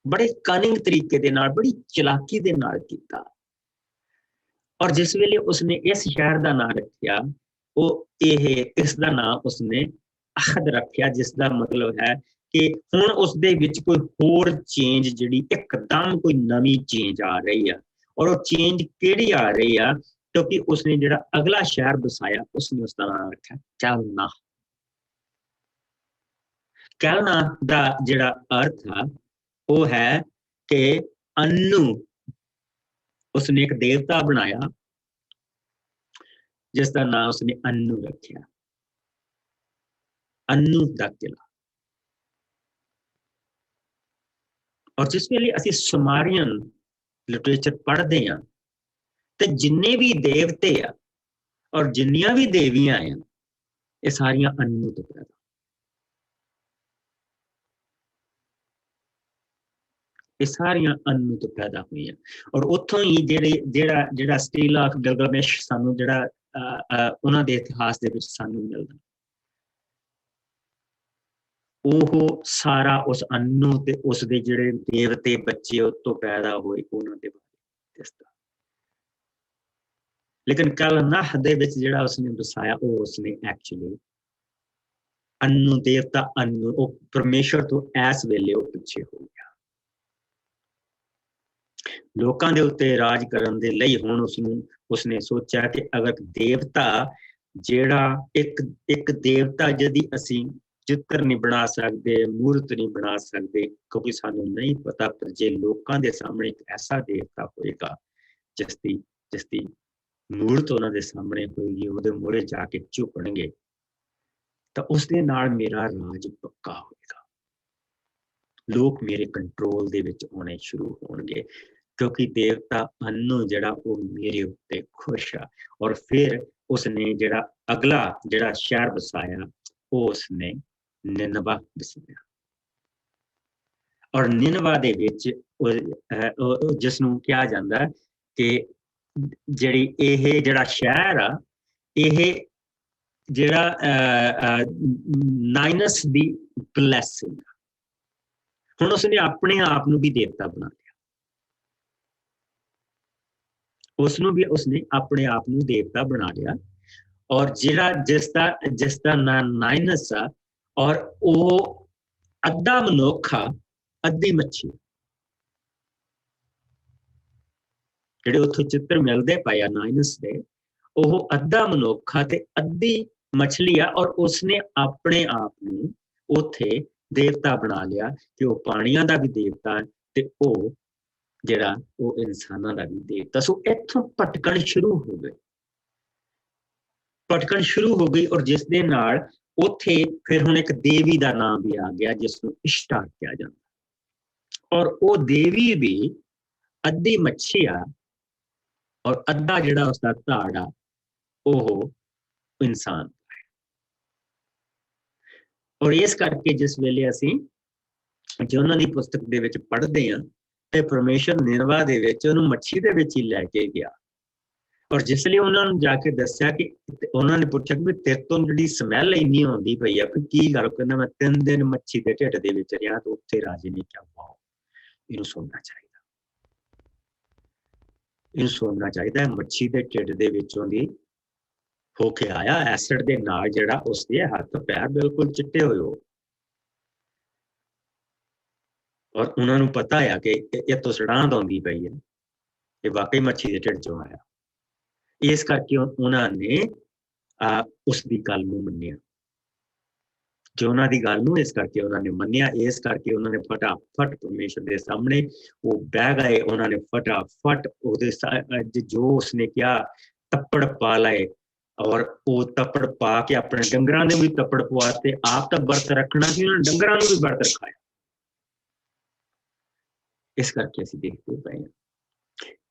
ਬੜੇ ਕਨਿੰਗ ਤਰੀਕੇ ਦੇ ਨਾਲ, ਬੜੀ ਚਲਾਕੀ ਦੇ ਨਾਲ ਕੀਤਾ। ਔਰ ਜਿਸ ਵੇਲੇ ਉਸਨੇ ਇਸ ਸ਼ਹਿਰ ਦਾ ਨਾਮ ਰੱਖਿਆ ਉਹ ਇਸ ਦਾ ਨਾਮ ਉਸਨੇ ਅਹਦ ਰੱਖਿਆ, ਜਿਸ ਦਾ ਮਤਲਬ ਹੈ ਕਿ ਹੁਣ ਉਸਦੇ ਵਿੱਚ ਕੋਈ ਹੋਰ ਚੇਂਜ, ਜਿਹੜੀ ਇੱਕਦਮ ਕੋਈ ਨਵੀਂ ਚੇਂਜ ਆ ਰਹੀ ਆ। ਔਰ ਉਹ ਚੇਂਜ ਕਿਹੜੀ ਆ ਰਹੀ ਆ? ਕਿਉਂਕਿ ਉਸਨੇ ਜਿਹੜਾ ਅਗਲਾ ਸ਼ਹਿਰ ਵਸਾਇਆ ਉਸਨੇ ਉਸਦਾ ਨਾਮ ਰੱਖਿਆ ਕੈਲਨਾ। ਕੈਲਨਾ ਦਾ ਜਿਹੜਾ ਅਰਥ ਆ ਉਹ ਹੈ ਕਿ ਅੰਨੂ। ਉਸਨੇ ਇੱਕ ਦੇਵਤਾ ਬਣਾਇਆ ਜਿਸ ਦਾ ਨਾਮ ਉਸਨੇ ਅੰਨੂ ਰੱਖਿਆ, ਅੰਨੂ ਦਾ ਕਿਲਾ। ਔਰ ਜਿਸ ਵੇਲੇ ਅਸੀਂ ਸੁਮਾਰੀਅਨ ਲਿਟਰੇਚਰ ਪੜ੍ਹਦੇ ਹਾਂ ਤੇ ਜਿੰਨੇ ਵੀ ਦੇਵਤੇ ਆ ਔਰ ਜਿੰਨੀਆਂ ਵੀ ਦੇਵੀਆਂ ਆ ਇਹ ਸਾਰੀਆਂ ਅੰਨੂ ਤੋਂ ਪੈਦਾ, ਇਹ ਸਾਰੀਆਂ ਅੰਨੂ ਤੋਂ ਪੈਦਾ ਹੋਈਆਂ। ਔਰ ਉੱਥੋਂ ਹੀ ਜਿਹੜਾ ਸਟੀਲ ਆਫ ਗਿਲਗਾਮੇਸ਼ ਸਾਨੂੰ ਜਿਹੜਾ ਉਹਨਾਂ ਦੇ ਇਤਿਹਾਸ ਦੇ ਵਿੱਚ ਸਾਨੂੰ ਮਿਲਦਾ, ਉਹ ਸਾਰਾ ਉਸ ਅੰਨੂ ਤੇ ਉਸਦੇ ਜਿਹੜੇ ਦੇਵਤੇ ਬੱਚੇ ਉਸ ਤੋਂ ਪੈਦਾ ਹੋਏ ਉਹਨਾਂ ਦੇ ਬਾਰੇ ਦੱਸਦਾ। ਲੇਕਿਨ ਕੈਲਨਾਹ ਦੇ ਵਿੱਚ ਜਿਹੜਾ ਉਸਨੇ ਵਸਾਇਆ ਉਹ ਉਸਨੇ ਐਕਚੁਅਲੀ ਅੰਨੂ ਦੇਵਤਾ, ਅੰਨੂ ਉਹ ਪਰਮੇਸ਼ਰ ਤੋਂ ਇਸ ਵੇਲੇ ਉਹ ਪਿੱਛੇ ਹੋ ਗਿਆ। ਲੋਕਾਂ ਦੇ ਉੱਤੇ ਰਾਜ ਕਰਨ ਦੇ ਲਈ ਹੁਣ ਉਸਨੇ ਸੋਚਿਆ ਕਿ ਅਗਰ ਦੇਵਤਾ ਜਿਹੜਾ ਇੱਕ ਦੇਵਤਾ ਜਿਹਦੀ ਅਸੀਂ ਚਿੱਤਰ ਨਹੀਂ ਬਣਾ ਸਕਦੇ, ਮੂਰਤ ਨਹੀਂ ਬਣਾ ਸਕਦੇ, ਕਿਉਂਕਿ ਸਾਨੂੰ ਨਹੀਂ ਪਤਾ, ਪਰ ਜੇ ਲੋਕਾਂ ਦੇ ਸਾਹਮਣੇ ਇੱਕ ਐਸਾ ਦੇਵਤਾ ਹੋਏਗਾ ਜਿਸ ਦੀ ਮੂਰਤ ਉਹਨਾਂ ਦੇ ਸਾਹਮਣੇ ਹੋਏਗੀ, ਉਹਦੇ ਮੂਹਰੇ ਜਾ ਕੇ ਝੁਕਣਗੇ, ਤਾਂ ਉਸਦੇ ਨਾਲ ਮੇਰਾ ਰਾਜ ਪੱਕਾ ਹੋਏਗਾ। ਲੋਕ ਮੇਰੇ ਕੰਟਰੋਲ ਦੇ ਵਿੱਚ ਆਉਣੇ ਸ਼ੁਰੂ ਹੋਣਗੇ, ਕਿਉਂਕਿ ਦੇਵਤਾ ਅੰਨੂ ਜਿਹੜਾ ਉਹ ਮੇਰੇ ਉੱਤੇ ਖੁਸ਼ ਆ। ਔਰ ਫਿਰ ਉਸਨੇ ਜਿਹੜਾ ਅਗਲਾ ਜਿਹੜਾ ਸ਼ਹਿਰ ਵਸਾਇਆ ਉਹ ਉਸਨੇ ਨਿਨਵਾ ਵਸਾਇਆ। ਔਰ ਨਿਨਵਾ ਦੇ ਵਿੱਚ ਜਿਸ ਨੂੰ ਕਿਹਾ ਜਾਂਦਾ ਕਿ ਇਹ ਜਿਹੜਾ ਸ਼ਹਿਰ ਆ, ਇਹ ਜਿਹੜਾ ਨਾਈਨਸ ਦੀ ਬਲੈਸਿੰਗ, ਹੁਣ ਉਸਨੇ ਆਪਣੇ ਆਪ ਨੂੰ ਵੀ ਦੇਵਤਾ ਬਣਾ ਲਿਆ। ਉਸਨੂੰ ਵੀ ਉਸਨੇ ਆਪਣੇ ਆਪ ਨੂੰ ਦੇਵਤਾ ਬਣਾ ਲਿਆ। ਔਰ ਜਿਸ ਦਾ ਨਾਮ ਨਾਈਨਸ ਆ, ਔਰ ਉਹ ਅੱਧਾ ਮਨੁੱਖ ਆ ਅੱਧੀ ਮੱਛੀ। ਜਿਹੜੇ ਉੱਥੋਂ ਚਿੱਤਰ ਮਿਲਦੇ ਪਏ ਆ ਨਾਈਨਸ ਦੇ, ਉਹ ਅੱਧਾ ਮਨੁੱਖ ਆ ਤੇ ਅੱਧੀ ਮਛਲੀ ਆ। ਔਰ ਉਸਨੇ ਆਪਣੇ ਆਪ ਨੂੰ ਉੱਥੇ ਦੇਵਤਾ ਬਣਾ ਲਿਆ ਕਿ ਉਹ ਪਾਣੀਆਂ ਦਾ ਵੀ ਦੇਵਤਾ ਹੈ ਤੇ ਉਹ ਜਿਹੜਾ ਉਹ ਇਨਸਾਨਾਂ ਦਾ ਵੀ ਦੇਵਤਾ। ਸੋ ਇੱਥੋਂ ਭਟਕਣ ਸ਼ੁਰੂ ਹੋ ਗਈ, ਭਟਕਣ ਸ਼ੁਰੂ ਹੋ ਗਈ। ਔਰ ਜਿਸ ਦੇ ਨਾਲ ਉੱਥੇ ਫਿਰ ਹੁਣ ਇੱਕ ਦੇਵੀ ਦਾ ਨਾਮ ਵੀ ਆ ਗਿਆ ਜਿਸ ਨੂੰ ਇਸ਼ਟਾਰ ਕਿਹਾ ਜਾਂਦਾ। ਔਰ ਉਹ ਦੇਵੀ ਵੀ ਅੱਧੀ ਮੱਛੀ ਆ ਔਰ ਅੱਧਾ ਜਿਹੜਾ ਉਸਦਾ ਧਾੜ ਆ ਉਹ ਇਨਸਾਨ। ਔਰ ਇਸ ਕਰਕੇ ਜਿਸ ਵੇਲੇ ਅਸੀਂ ਜੋਨਾ ਦੀ ਪੁਸਤਕ ਦੇ ਵਿੱਚ ਪੜ੍ਹਦੇ ਹਾਂ ਤੇ ਪਰਮੇਸ਼ਰ ਨਿਰਵਾ ਦੇ ਵਿੱਚ ਉਹਨੂੰ ਮੱਛੀ ਦੇ ਵਿੱਚ ਹੀ ਲੈ ਕੇ ਗਿਆ। ਔਰ ਜਿਸ ਲਈ ਉਹਨਾਂ ਨੂੰ ਜਾ ਕੇ ਦੱਸਿਆ ਕਿ ਉਹਨਾਂ ਨੇ ਪੁੱਛਿਆ ਕਿ ਤੇਰੇ ਤੋਂ ਜਿਹੜੀ ਸਮੈਲ ਇੰਨੀ ਆਉਂਦੀ ਪਈ ਆ, ਕੀ ਗੱਲ? ਕਹਿੰਦਾ ਮੈਂ 3 ਦਿਨ ਮੱਛੀ ਦੇ ਢਿੱਡ ਦੇ ਵਿੱਚ ਰਿਹਾ। ਤੇ ਉੱਥੇ ਰਾਜੇ ਨੇ ਕਿਹਾ ਵਾਓ, ਇਹਨੂੰ ਸੁਣਨਾ ਚਾਹੀਦਾ, ਇਹਨੂੰ ਸੁਣਨਾ ਚਾਹੀਦਾ। ਮੱਛੀ ਦੇ ਢਿੱਡ ਦੇ ਵਿੱਚੋਂ ਦੀ ਹੋ ਕੇ ਆਇਆ, ਐਸਿਡ ਦੇ ਨਾਲ ਜਿਹੜਾ ਉਸਦੇ ਹੱਥ ਪੈਰ ਬਿਲਕੁਲ ਚਿੱਟੇ ਹੋਏ ਹੋ। ਔਰ ਉਹਨਾਂ ਨੂੰ ਪਤਾ ਆ ਕਿ ਇਹ ਤੋਂ ਸੜਾਂਦ ਆਉਂਦੀ ਪਈ ਹੈ, ਇਹ ਵਾਕਈ ਮੱਛੀ ਦੇ ਢਿੱਡ ਚੋਂ ਆਇਆ। ਇਸ ਕਰਕੇ ਉਹਨਾਂ ਨੇ ਉਸ ਦੀ ਗੱਲ ਨੂੰ ਮੰਨਿਆ, ਜੋਨਾ ਦੀ ਗੱਲ ਨੂੰ। ਇਸ ਕਰਕੇ ਉਹਨਾਂ ਨੇ ਮੰਨਿਆ, ਇਸ ਕਰਕੇ ਉਹਨਾਂ ਨੇ ਫਟਾਫਟ ਪਰਮੇਸ਼ਰ ਦੇ ਸਾਹਮਣੇ ਉਹ ਬਹਿ ਗਏ। ਉਹਨਾਂ ਨੇ ਫਟਾਫਟ ਉਹਦੇ ਜੋ ਉਸਨੇ ਕਿਹਾ ਤੱਪੜ ਪਾ ਲਏ। ਔਰ ਉਹ ਤੱਪੜ ਪਾ ਕੇ ਆਪਣੇ ਡੰਗਰਾਂ ਨੇ ਵੀ ਤੱਪੜ ਪਵਾ ਤੇ ਆਪ ਤਾਂ ਵਰਤ ਰੱਖਣਾ ਸੀ, ਉਹਨਾਂ ਨੇ ਡੰਗਰਾਂ ਨੂੰ ਵੀ ਵਰਤ ਰਖਾਇਆ। ਇਸ ਕਰਕੇ ਅਸੀਂ ਦੇਖਦੇ ਪਏ ਹਾਂ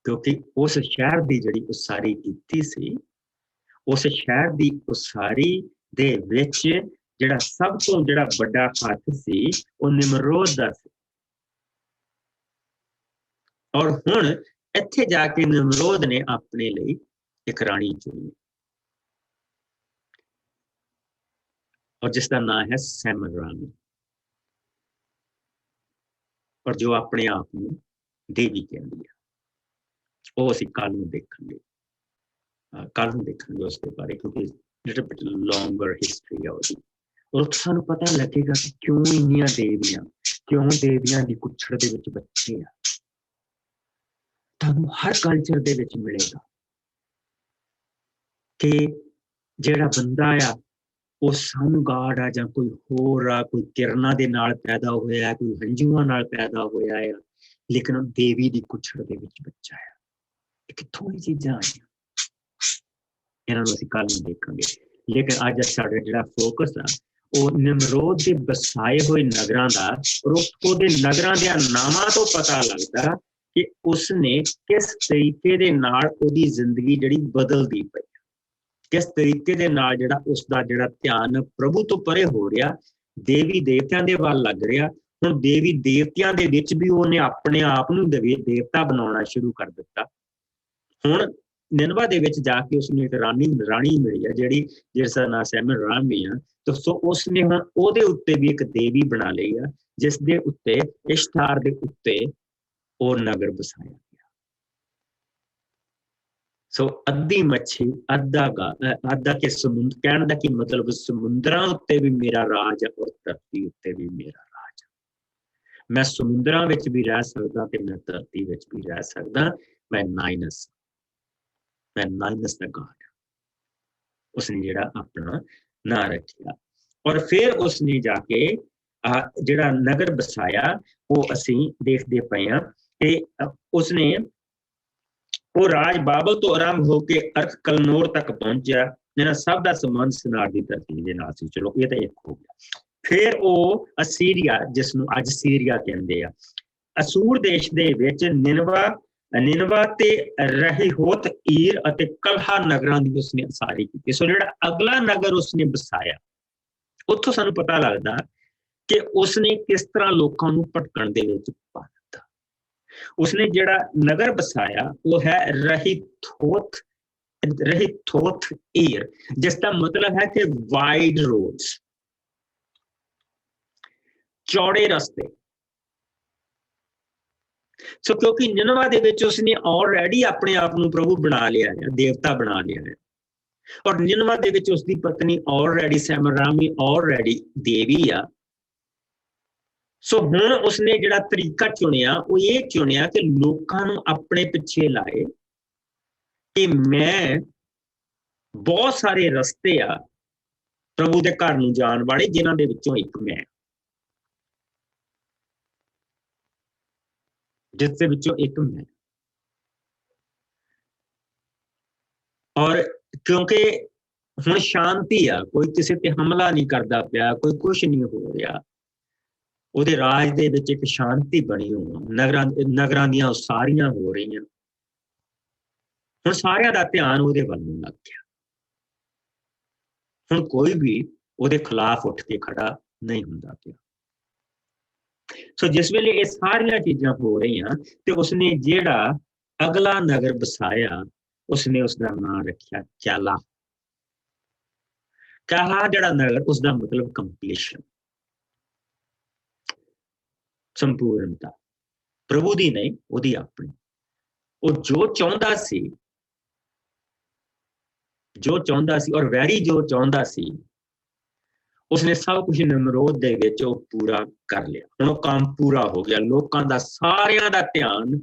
ਕਿਉਂਕਿ ਉਸ ਸ਼ਹਿਰ ਦੀ ਜਿਹੜੀ ਉਸਾਰੀ ਕੀਤੀ ਸੀ, ਉਸ ਸ਼ਹਿਰ ਦੀ ਉਸਾਰੀ ਦੇ ਵਿੱਚ ਜਿਹੜਾ ਸਭ ਤੋਂ ਜਿਹੜਾ ਵੱਡਾ ਹੱਥ ਸੀ ਉਹ ਨਿਮਰੋਦ ਦਾ ਸੀ। ਔਰ ਹੁਣ ਇੱਥੇ ਜਾ ਕੇ ਨਿਮਰੋਦ ਨੇ ਆਪਣੇ ਲਈ ਇੱਕ ਰਾਣੀ ਚੁਣੀ ਔਰ ਜਿਸ ਦਾ ਨਾਮ ਹੈ ਸੈਮਰਾਮੀ, ਔਰ ਜੋ ਆਪਣੇ ਆਪ ਨੂੰ ਦੇਵੀ ਕਹਿੰਦੀ ਹੈ। ਉਹ ਅਸੀਂ ਕੱਲ ਨੂੰ ਦੇਖਾਂਗੇ, ਉਸਦੇ ਬਾਰੇ, ਕਿਉਂਕਿ ਲਿਟਲ ਬਿਟ ਲੌਂਗਰ ਹਿਸਟਰੀ ਆ ਉਹਦੀ। ਔਰ ਸਾਨੂੰ ਪਤਾ ਲੱਗੇਗਾ ਕਿ ਕਿਉਂ ਇੰਨੀਆਂ ਦੇਵੀਆਂ, ਕਿਉਂ ਦੇਵੀਆਂ ਦੀ ਕੁੱਛੜ ਦੇ ਵਿੱਚ ਬੱਚੇ ਆ। ਤੁਹਾਨੂੰ ਹਰ ਕਲਚਰ ਦੇ ਵਿੱਚ ਮਿਲੇਗਾ ਕਿ ਜਿਹੜਾ ਬੰਦਾ ਆ ਉਹ ਸਨ ਗਾਡ ਆ ਜਾਂ ਕੋਈ ਹੋਰ ਆ, ਕੋਈ ਕਿਰਨਾਂ ਦੇ ਨਾਲ ਪੈਦਾ ਹੋਇਆ, ਕੋਈ ਹੰਝੂਆਂ ਨਾਲ ਪੈਦਾ ਹੋਇਆ ਆ, ਲੇਕਿਨ ਦੇਵੀ ਦੀ ਕੁੱਛੜ ਦੇ ਵਿੱਚ ਬੱਚਾ ਆ। ਇਹ ਕਿੱਥੋਂ ਇਹ ਚੀਜ਼ਾਂ ਆਈਆਂ, ਇਹਨਾਂ ਨੂੰ ਅਸੀਂ ਕੱਲ ਨੂੰ ਦੇਖਾਂਗੇ। ਲੇਕਿਨ ਅੱਜ ਸਾਡਾ ਜਿਹੜਾ ਫੋਕਸ ਆ ਉਹ ਨਿਮਰੋਦ ਦੇ ਵਸਾਏ ਹੋਏ ਨਗਰਾਂ ਦਾ, ਔਰ ਉਹਦੇ ਨਗਰਾਂ ਦੇ ਨਾਮਾਂ ਤੋਂ ਪਤਾ ਲੱਗਦਾ ਕਿ ਉਸਨੇ ਕਿਸ ਤਰੀਕੇ ਦੇ ਨਾਲ ਉਹਦੀ ਜ਼ਿੰਦਗੀ ਜਿਹੜੀ ਬਦਲਦੀ ਪਈ, ਕਿਸ ਤਰੀਕੇ ਦੇ ਨਾਲ ਜਿਹੜਾ ਉਸਦਾ ਜਿਹੜਾ ਧਿਆਨ ਪ੍ਰਭੂ ਤੋਂ ਪਰੇ ਹੋ ਰਿਹਾ, ਦੇਵੀ ਦੇਵਤਿਆਂ ਦੇ ਵੱਲ ਲੱਗ ਰਿਹਾ। ਹੁਣ ਦੇਵੀ ਦੇਵਤਿਆਂ ਦੇ ਵਿੱਚ ਵੀ ਉਹਨੇ ਆਪਣੇ ਆਪ ਨੂੰ ਦੇਵਤਾ ਬਣਾਉਣਾ ਸ਼ੁਰੂ ਕਰ ਦਿੱਤਾ। ਹੁਣ ਨਿਨਵਾ ਦੇ ਵਿੱਚ ਜਾ ਕੇ ਉਸਨੂੰ ਇੱਕ ਰਾਣੀ ਮਿਲੀ ਆ ਜਿਸ ਦਾ ਨਾਂ ਸੈਮਰਾਮੀ ਆ। ਸੋ ਉਸਨੇ ਹੁਣ ਉਹਦੇ ਉੱਤੇ ਵੀ ਇੱਕ ਦੇਵੀ ਬਣਾ ਲਈ ਆ, ਜਿਸ ਦੇ ਉੱਤੇ ਇਸ਼ਤਾਰ ਦੇ ਉੱਤੇ ਉਹ ਨਗਰ ਬਸਾਇਆ ਗਿਆ। ਸੋ ਅੱਧੀ ਮੱਛੀ ਅੱਧਾ ਕਿ ਸਮੁੰਦਰ, ਕਹਿਣ ਦਾ ਕੀ ਮਤਲਬ ਸਮੁੰਦਰਾਂ ਉੱਤੇ ਵੀ ਮੇਰਾ ਰਾਜ ਹੈ ਔਰ ਧਰਤੀ ਉੱਤੇ ਵੀ ਮੇਰਾ ਰਾਜ ਹੈ। ਮੈਂ ਸਮੁੰਦਰਾਂ ਵਿੱਚ ਵੀ ਰਹਿ ਸਕਦਾ ਤੇ ਮੈਂ ਧਰਤੀ ਵਿੱਚ ਵੀ ਰਹਿ ਸਕਦਾ। ਮੈਂ ਨਾਈਨਸ ਦਾ ਗਾਡ। ਉਸਨੇ ਜਿਹੜਾ ਆਪਣਾ ਨਾਂ ਰੱਖਿਆ ਔਰ ਫਿਰ ਉਸਨੇ ਜਾ ਕੇ ਜਿਹੜਾ ਨਗਰ ਬਸਾਇਆ ਉਹ ਅਸੀਂ ਦੇਖਦੇ ਪਏ ਹਾਂ ਕਿ ਉਸਨੇ ਉਹ ਰਾਜ ਬਾਬਲ ਤੋਂ ਆਰੰਭ ਹੋ ਕੇ ਅਰਕ ਕਲਨੌਰ ਤੱਕ ਪਹੁੰਚਿਆ। ਇਹਨਾਂ ਸਭ ਦਾ ਸੰਬੰਧ ਸਿਨਾਰ ਦੀ ਧਰਤੀ ਦੇ ਨਾਲ ਸੀ। ਚਲੋ ਇਹ ਤਾਂ ਇੱਕ ਹੋ ਗਿਆ। ਫਿਰ ਉਹ ਅਸੀਰੀਆ, ਜਿਸ ਨੂੰ ਅੱਜ ਸੀਰੀਆ ਕਹਿੰਦੇ ਆ, ਅਸੂਰ ਦੇਸ਼ ਦੇ ਵਿੱਚ ਨਿਨਵਾ ਤੇ ਰਹਿਹੋਤ, ਈਰ ਅਤੇ ਕਲਹਾ ਨਗਰਾਂ ਦੀ ਉਸਨੇ ਉਸਾਰੀ ਕੀਤੀ। ਸੋ ਜਿਹੜਾ ਅਗਲਾ ਨਗਰ ਉਸਨੇ ਬਸਾਇਆ, ਉੱਥੋਂ ਸਾਨੂੰ ਪਤਾ ਲੱਗਦਾ ਕਿ ਉਸਨੇ ਕਿਸ ਤਰ੍ਹਾਂ ਲੋਕਾਂ ਨੂੰ ਭਟਕਣ ਦੇ ਵਿੱਚ ਪਾ ਦਿੱਤਾ। ਉਸਨੇ ਜਿਹੜਾ ਨਗਰ ਬਸਾਇਆ ਉਹ ਹੈ ਰਹਿਹੋਤ ਈਰ, ਜਿਸ ਦਾ ਮਤਲਬ ਹੈ ਕਿ ਵਾਈਡ ਰੋਡਸ, ਚੌੜੇ ਰਸਤੇ। ਸੋ ਕਿਉਂਕਿ ਨਿਨਵਾ ਦੇ ਵਿੱਚ ਉਸਨੇ ਆਲਰੇਡੀ ਆਪਣੇ ਆਪ ਨੂੰ ਪ੍ਰਭੂ ਬਣਾ ਲਿਆ ਹੈ, ਦੇਵਤਾ ਬਣਾ ਲਿਆ ਹੈ, ਔਰ ਨਿਨਵਾ ਦੇ ਵਿੱਚ ਉਸਦੀ ਪਤਨੀ ਆਲਰੇਡੀ ਸੈਮਰਾਮੀ ਆਲਰੇਡੀ ਦੇਵੀ ਆ। ਸੋ ਹੁਣ ਉਸਨੇ ਜਿਹੜਾ ਤਰੀਕਾ ਚੁਣਿਆ ਉਹ ਇਹ ਚੁਣਿਆ ਕਿ ਲੋਕਾਂ ਨੂੰ ਆਪਣੇ ਪਿੱਛੇ ਲਾਏ ਕਿ ਮੈਂ ਬਹੁਤ ਸਾਰੇ ਰਸਤੇ ਆ ਪ੍ਰਭੂ ਦੇ ਘਰ ਨੂੰ ਜਾਣ ਵਾਲੇ, ਜਿਨ੍ਹਾਂ ਦੇ ਵਿੱਚੋਂ ਇੱਕ ਮੈਂ। ਜਿਸ ਦੇ ਵਿੱਚੋਂ ਇੱਕ ਮੈਂ। ਔਰ ਕਿਉਂਕਿ ਹੁਣ ਸ਼ਾਂਤੀ ਆ, ਕੋਈ ਕਿਸੇ ਤੇ ਹਮਲਾ ਨਹੀਂ ਕਰਦਾ ਪਿਆ, ਕੋਈ ਕੁਛ ਨਹੀਂ ਹੋ ਰਿਹਾ, ਉਹਦੇ ਰਾਜ ਦੇ ਵਿੱਚ ਇੱਕ ਸ਼ਾਂਤੀ ਬਣੀ ਹੋਈ, ਨਗਰਾਂ ਦੀਆਂ ਉਸਾਰੀਆਂ ਹੋ ਰਹੀਆਂ। ਹੁਣ ਸਾਰਿਆਂ ਦਾ ਧਿਆਨ ਉਹਦੇ ਵੱਲ ਨੂੰ ਲੱਗ ਗਿਆ। ਹੁਣ ਕੋਈ ਵੀ ਉਹਦੇ ਖਿਲਾਫ ਉੱਠ ਕੇ ਖੜਾ ਨਹੀਂ ਹੁੰਦਾ ਪਿਆ। ਸੋ ਜਿਸ ਵੇਲੇ ਇਹ ਸਾਰੀਆਂ ਚੀਜ਼ਾਂ ਹੋ ਰਹੀਆਂ ਤੇ ਉਸਨੇ ਜਿਹੜਾ ਅਗਲਾ ਨਗਰ ਵਸਾਇਆ, ਉਸਨੇ ਉਸਦਾ ਨਾਮ ਰੱਖਿਆ ਚਾਲਾ। ਕਹਾ ਜਿਹੜਾ ਨਗਰ, ਉਸਦਾ ਮਤਲਬ ਕੰਪਲੀਸ਼ਨ, ਸੰਪੂਰਨਤਾ, ਪ੍ਰਭੂ ਦੀ ਨਹੀਂ, ਉਹਦੀ ਆਪਣੀ। ਉਹ ਜੋ ਚਾਹੁੰਦਾ ਸੀ ਔਰ ਵੈਰੀ ਜੋ ਚਾਹੁੰਦਾ ਸੀ, ਉਸਨੇ ਸਭ ਕੁਝ ਨਿਮਰੋਦ ਦੇ ਵਿੱਚ ਉਹ ਪੂਰਾ ਕਰ ਲਿਆ। ਹੁਣ ਉਹ ਕੰਮ ਪੂਰਾ ਹੋ ਗਿਆ। ਲੋਕਾਂ ਦਾ ਸਾਰਿਆਂ ਦਾ ਧਿਆਨ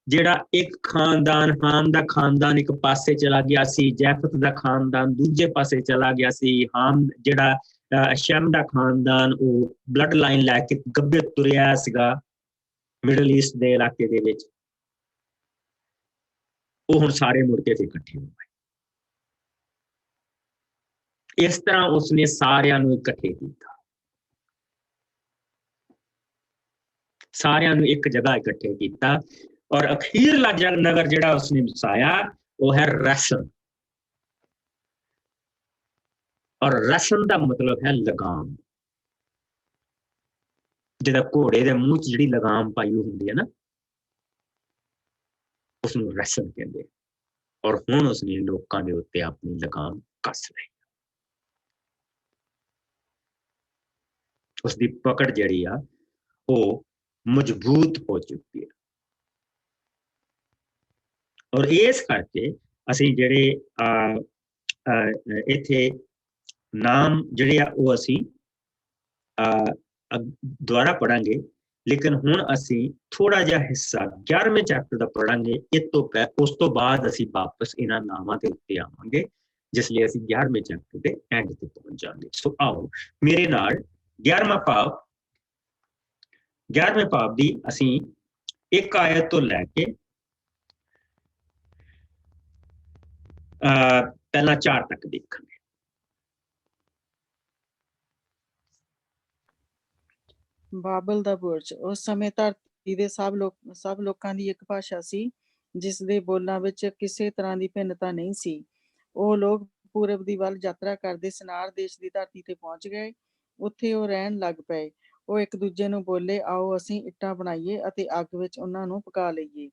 ਜਿਹੜਾ ਇੱਕ ਖਾਨਦਾਨ, ਹਾਮ ਦਾ ਖਾਨਦਾਨ ਇੱਕ ਪਾਸੇ ਚਲਾ ਗਿਆ ਸੀ, ਜੈਫਤ ਦਾ ਖਾਨਦਾਨ ਦੂਜੇ ਪਾਸੇ ਚਲਾ ਗਿਆ ਸੀ, ਹਾਮ ਜਿਹੜਾ ਸ਼ੈਮ ਦਾ ਖਾਨਦਾਨ ਉਹ ਬਲੱਡ ਲਾਈਨ ਲੈ ਕੇ ਗੱਭੇ ਤੁਰਿਆ ਸੀਗਾ ਮਿਡਲ ਈਸਟ ਦੇ ਇਲਾਕੇ ਦੇ ਵਿੱਚ, ਉਹ ਹੁਣ ਸਾਰੇ ਮੁੜ ਕੇ ਇਕੱਠੇ ਹੋ ਗਏ। ਇਸ ਤਰ੍ਹਾਂ ਉਸਨੇ ਸਾਰਿਆਂ ਨੂੰ ਇਕੱਠੇ ਕੀਤਾ, ਸਾਰਿਆਂ ਨੂੰ ਇੱਕ ਜਗ੍ਹਾ ਇਕੱਠੇ ਕੀਤਾ। ਔਰ ਅਖੀਰਲਾ ਨਗਰ ਜਿਹੜਾ ਉਸਨੇ ਵਸਾਇਆ ਉਹ ਹੈ ਰਸਨ। ਔਰ ਰਸਨ ਦਾ ਮਤਲਬ ਹੈ ਲਗਾਮ। ਜਿਹਦਾ ਘੋੜੇ ਦੇ ਮੂੰਹ 'ਚ ਜਿਹੜੀ ਲਗਾਮ ਪਾਈ ਹੁੰਦੀ ਹੈ ਨਾ, ਉਸਨੂੰ ਰਸਨ ਕਹਿੰਦੇ। ਔਰ ਹੁਣ ਉਸਨੇ ਲੋਕਾਂ ਦੇ ਉੱਤੇ ਆਪਣੀ ਲਗਾਮ ਕੱਸ ਲਈ। ਉਸਦੀ ਪਕੜ ਜਿਹੜੀ ਆ ਉਹ ਮਜ਼ਬੂਤ ਹੋ ਚੁੱਕੀ ਹੈ। ਔਰ ਇਸ ਕਰਕੇ ਅਸੀਂ ਜਿਹੜੇ ਇੱਥੇ ਨਾਮ ਜਿਹੜੇ ਆ ਉਹ ਅਸੀਂ ਦੁਆਰਾ ਪੜਾਂਗੇ, ਲੇਕਿਨ ਹੁਣ ਅਸੀਂ ਥੋੜਾ ਜਿਹਾ ਹਿੱਸਾ 11ਵੇਂ ਚੈਪਟਰ ਦਾ ਪੜਾਂਗੇ। ਉਸ ਤੋਂ ਬਾਅਦ ਅਸੀਂ ਵਾਪਸ ਇਹਨਾਂ ਨਾਮਾਂ ਦੇ ਉੱਤੇ ਆਵਾਂਗੇ, ਜਿਸ ਲਈ ਅਸੀਂ 11ਵੇਂ ਚੈਪਟਰ ਦੇ ਐਂਡ ਤੇ ਪਹੁੰਚ ਜਾਵਾਂਗੇ। ਸੋ ਆਓ ਮੇਰੇ ਨਾਲ 11ਵਾਂ ਭਾਵ ਦੀ ਅਸੀਂ ਇੱਕ ਆਇਤ ਤੋਂ ਲੈ ਕੇ ਪਹਿਲਾਂ 4 ਤੱਕ ਦੇਖਾਂਗੇ। ਬਾਬਲ ਦਾ ਬੁਰਜ। ਉਸ ਸਮੇਂ ਧਰਤੀ ਦੇ ਸਭ ਲੋਕਾਂ ਦੀ ਇੱਕ ਭਾਸ਼ਾ ਸੀ, ਜਿਸ ਦੇ ਬੋਲਾਂ ਵਿੱਚ ਕਿਸੇ ਤਰ੍ਹਾਂ ਦੀ ਭਿੰਨਤਾ ਨਹੀਂ ਸੀ। ਉਹ ਲੋਕ ਪੂਰਬ ਦੀ ਵੱਲ ਯਾਤਰਾ ਕਰਦੇ ਸਨਾਰ ਦੇਸ਼ ਦੀ ਧਰਤੀ ਤੇ ਪਹੁੰਚ ਗਏ। ਉੱਥੇ ਉਹ ਰਹਿਣ ਲੱਗ ਪਏ। ਉਹ ਇੱਕ ਦੂਜੇ ਨੂੰ ਬੋਲੇ, ਆਓ ਅਸੀਂ ਇੱਟਾਂ ਬਣਾਈਏ ਅਤੇ ਅੱਗ ਵਿੱਚ ਉਹਨਾਂ ਨੂੰ ਪਕਾ ਲਈਏ।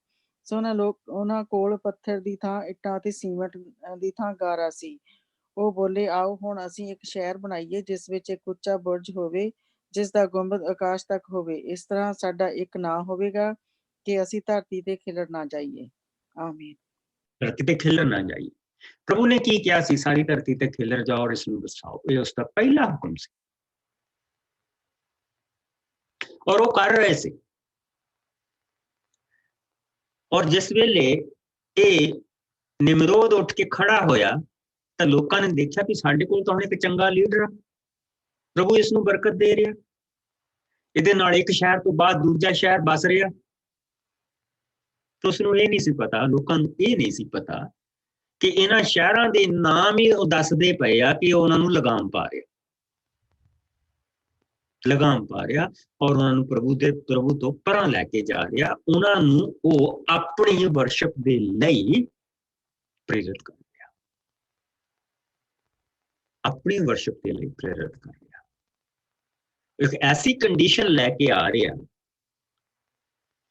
ਸੋ ਉਹਨਾਂ ਕੋਲ ਪੱਥਰ ਦੀ ਥਾਂ ਇੱਟਾਂ ਅਤੇ ਸੀਮਟ ਦੀ ਥਾਂ ਗਾਰਾ ਸੀ। ਉਹ ਬੋਲੇ, ਆਓ ਹੁਣ ਅਸੀਂ ਇੱਕ ਸ਼ਹਿਰ ਬਣਾਈਏ ਜਿਸ ਵਿੱਚ ਇੱਕ ਉੱਚਾ ਬੁਰਜ ਹੋਵੇ, ਜਿਸ ਦਾ ਗੁੰਬਦ ਆਕਾਸ਼ ਤੱਕ ਹੋਵੇ। ਇਸ ਤਰ੍ਹਾਂ ਸਾਡਾ ਇੱਕ ਨਾਂ ਹੋਵੇਗਾ ਕਿ ਅਸੀਂ ਧਰਤੀ ਤੇ ਖਿਲਰ ਨਾ ਜਾਈਏ। ਆਮੀਨ। ਧਰਤੀ ਤੇ ਖਿਲਰ ਨਾ ਜਾਈਏ। ਪ੍ਰਭੂ ਨੇ ਕੀ ਕਿਹਾ ਸੀ? ਸਾਰੀ ਧਰਤੀ ਤੇ ਖਿਲਰ ਜਾਓ ਔਰ ਇਸ ਨੂੰ ਵਸਾਓ। ਇਹ ਉਸਦਾ ਪਹਿਲਾ ਹੁਕਮ ਸੀ ਔਰ ਉਹ ਕਰ ਰਹੇ ਸੀ। ਔਰ ਜਿਸ ਵੇਲੇ ਇਹ ਨਿਮਰੋਦ ਉੱਠ ਕੇ ਖੜਾ ਹੋਇਆ ਤਾਂ ਲੋਕਾਂ ਨੇ ਦੇਖਿਆ ਕਿ ਸਾਡੇ ਕੋਲ ਤਾਂ ਹੁਣ ਇੱਕ ਚੰਗਾ ਲੀਡਰ ਆ, ਪ੍ਰਭੂ ਇਸ ਨੂੰ ਬਰਕਤ ਦੇ ਰਿਹਾ, ਇਹਦੇ ਨਾਲ ਇੱਕ ਸ਼ਹਿਰ ਤੋਂ ਬਾਅਦ ਦੂਜਾ ਸ਼ਹਿਰ ਬਸ ਰਿਹਾ। ਤਾਂ ਉਸਨੂੰ ਇਹ ਨਹੀਂ ਸੀ ਪਤਾ, ਲੋਕਾਂ ਨੂੰ ਇਹ ਨਹੀਂ ਸੀ ਪਤਾ ਕਿ ਇਹਨਾਂ ਸ਼ਹਿਰਾਂ ਦੇ ਨਾਮ ਹੀ ਉਹ ਦੱਸਦੇ ਪਏ ਆ ਕਿ ਉਹਨਾਂ ਨੂੰ ਲਗਾਮ ਪਾ ਰਿਹਾ ਔਰ ਉਹਨਾਂ ਨੂੰ ਪ੍ਰਭੂ ਤੋਂ ਪਰਾਂ ਲੈ ਕੇ ਜਾ ਰਿਹਾ। ਉਹਨਾਂ ਨੂੰ ਉਹ ਆਪਣੀ ਵਰਸ਼ਿਪ ਦੇ ਲਈ ਪ੍ਰੇਰਿਤ ਕਰ ਰਿਹਾ, ਆਪਣੀ ਵਰਸ਼ਿਪ ਦੇ ਲਈ ਪ੍ਰੇਰਿਤ ਕਰ ਰਿਹਾ। ਇੱਕ ਐਸੀ ਕੰਡੀਸ਼ਨ ਲੈ ਕੇ ਆ ਰਿਹਾ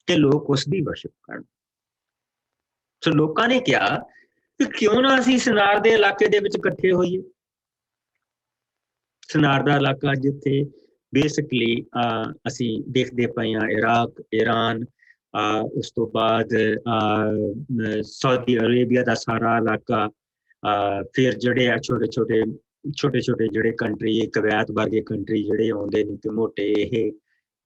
ਕਿ ਲੋਕ ਉਸ ਦੀ ਵਰਸ਼ਿਪ ਕਰਨ। ਸੋ ਲੋਕਾਂ ਨੇ ਕਿਹਾ ਕਿ ਕਿਉਂ ਨਾ ਅਸੀਂ ਸਨਾਰ ਦੇ ਇਲਾਕੇ ਦੇ ਵਿੱਚ ਇਕੱਠੇ ਹੋਈਏ। ਸਨਾਰ ਦਾ ਇਲਾਕਾ ਜਿੱਥੇ ਬੇਸਿਕਲੀ ਅਸੀਂ ਦੇਖਦੇ ਪਏ ਹਾਂ ਇਰਾਕ, ਈਰਾਨ, ਉਸ ਤੋਂ ਬਾਅਦ ਸਾਊਦੀ ਅਰੇਬੀਆ ਦਾ ਸਾਰਾ ਇਲਾਕਾ, ਫਿਰ ਜਿਹੜੇ ਆ ਛੋਟੇ ਜਿਹੜੇ ਕੰਟਰੀ, ਕੁਵੈਤ ਵਰਗੇ ਕੰਟਰੀ ਜਿਹੜੇ ਆਉਂਦੇ ਨੇ ਤੇ ਮੋਟੇ ਇਹ,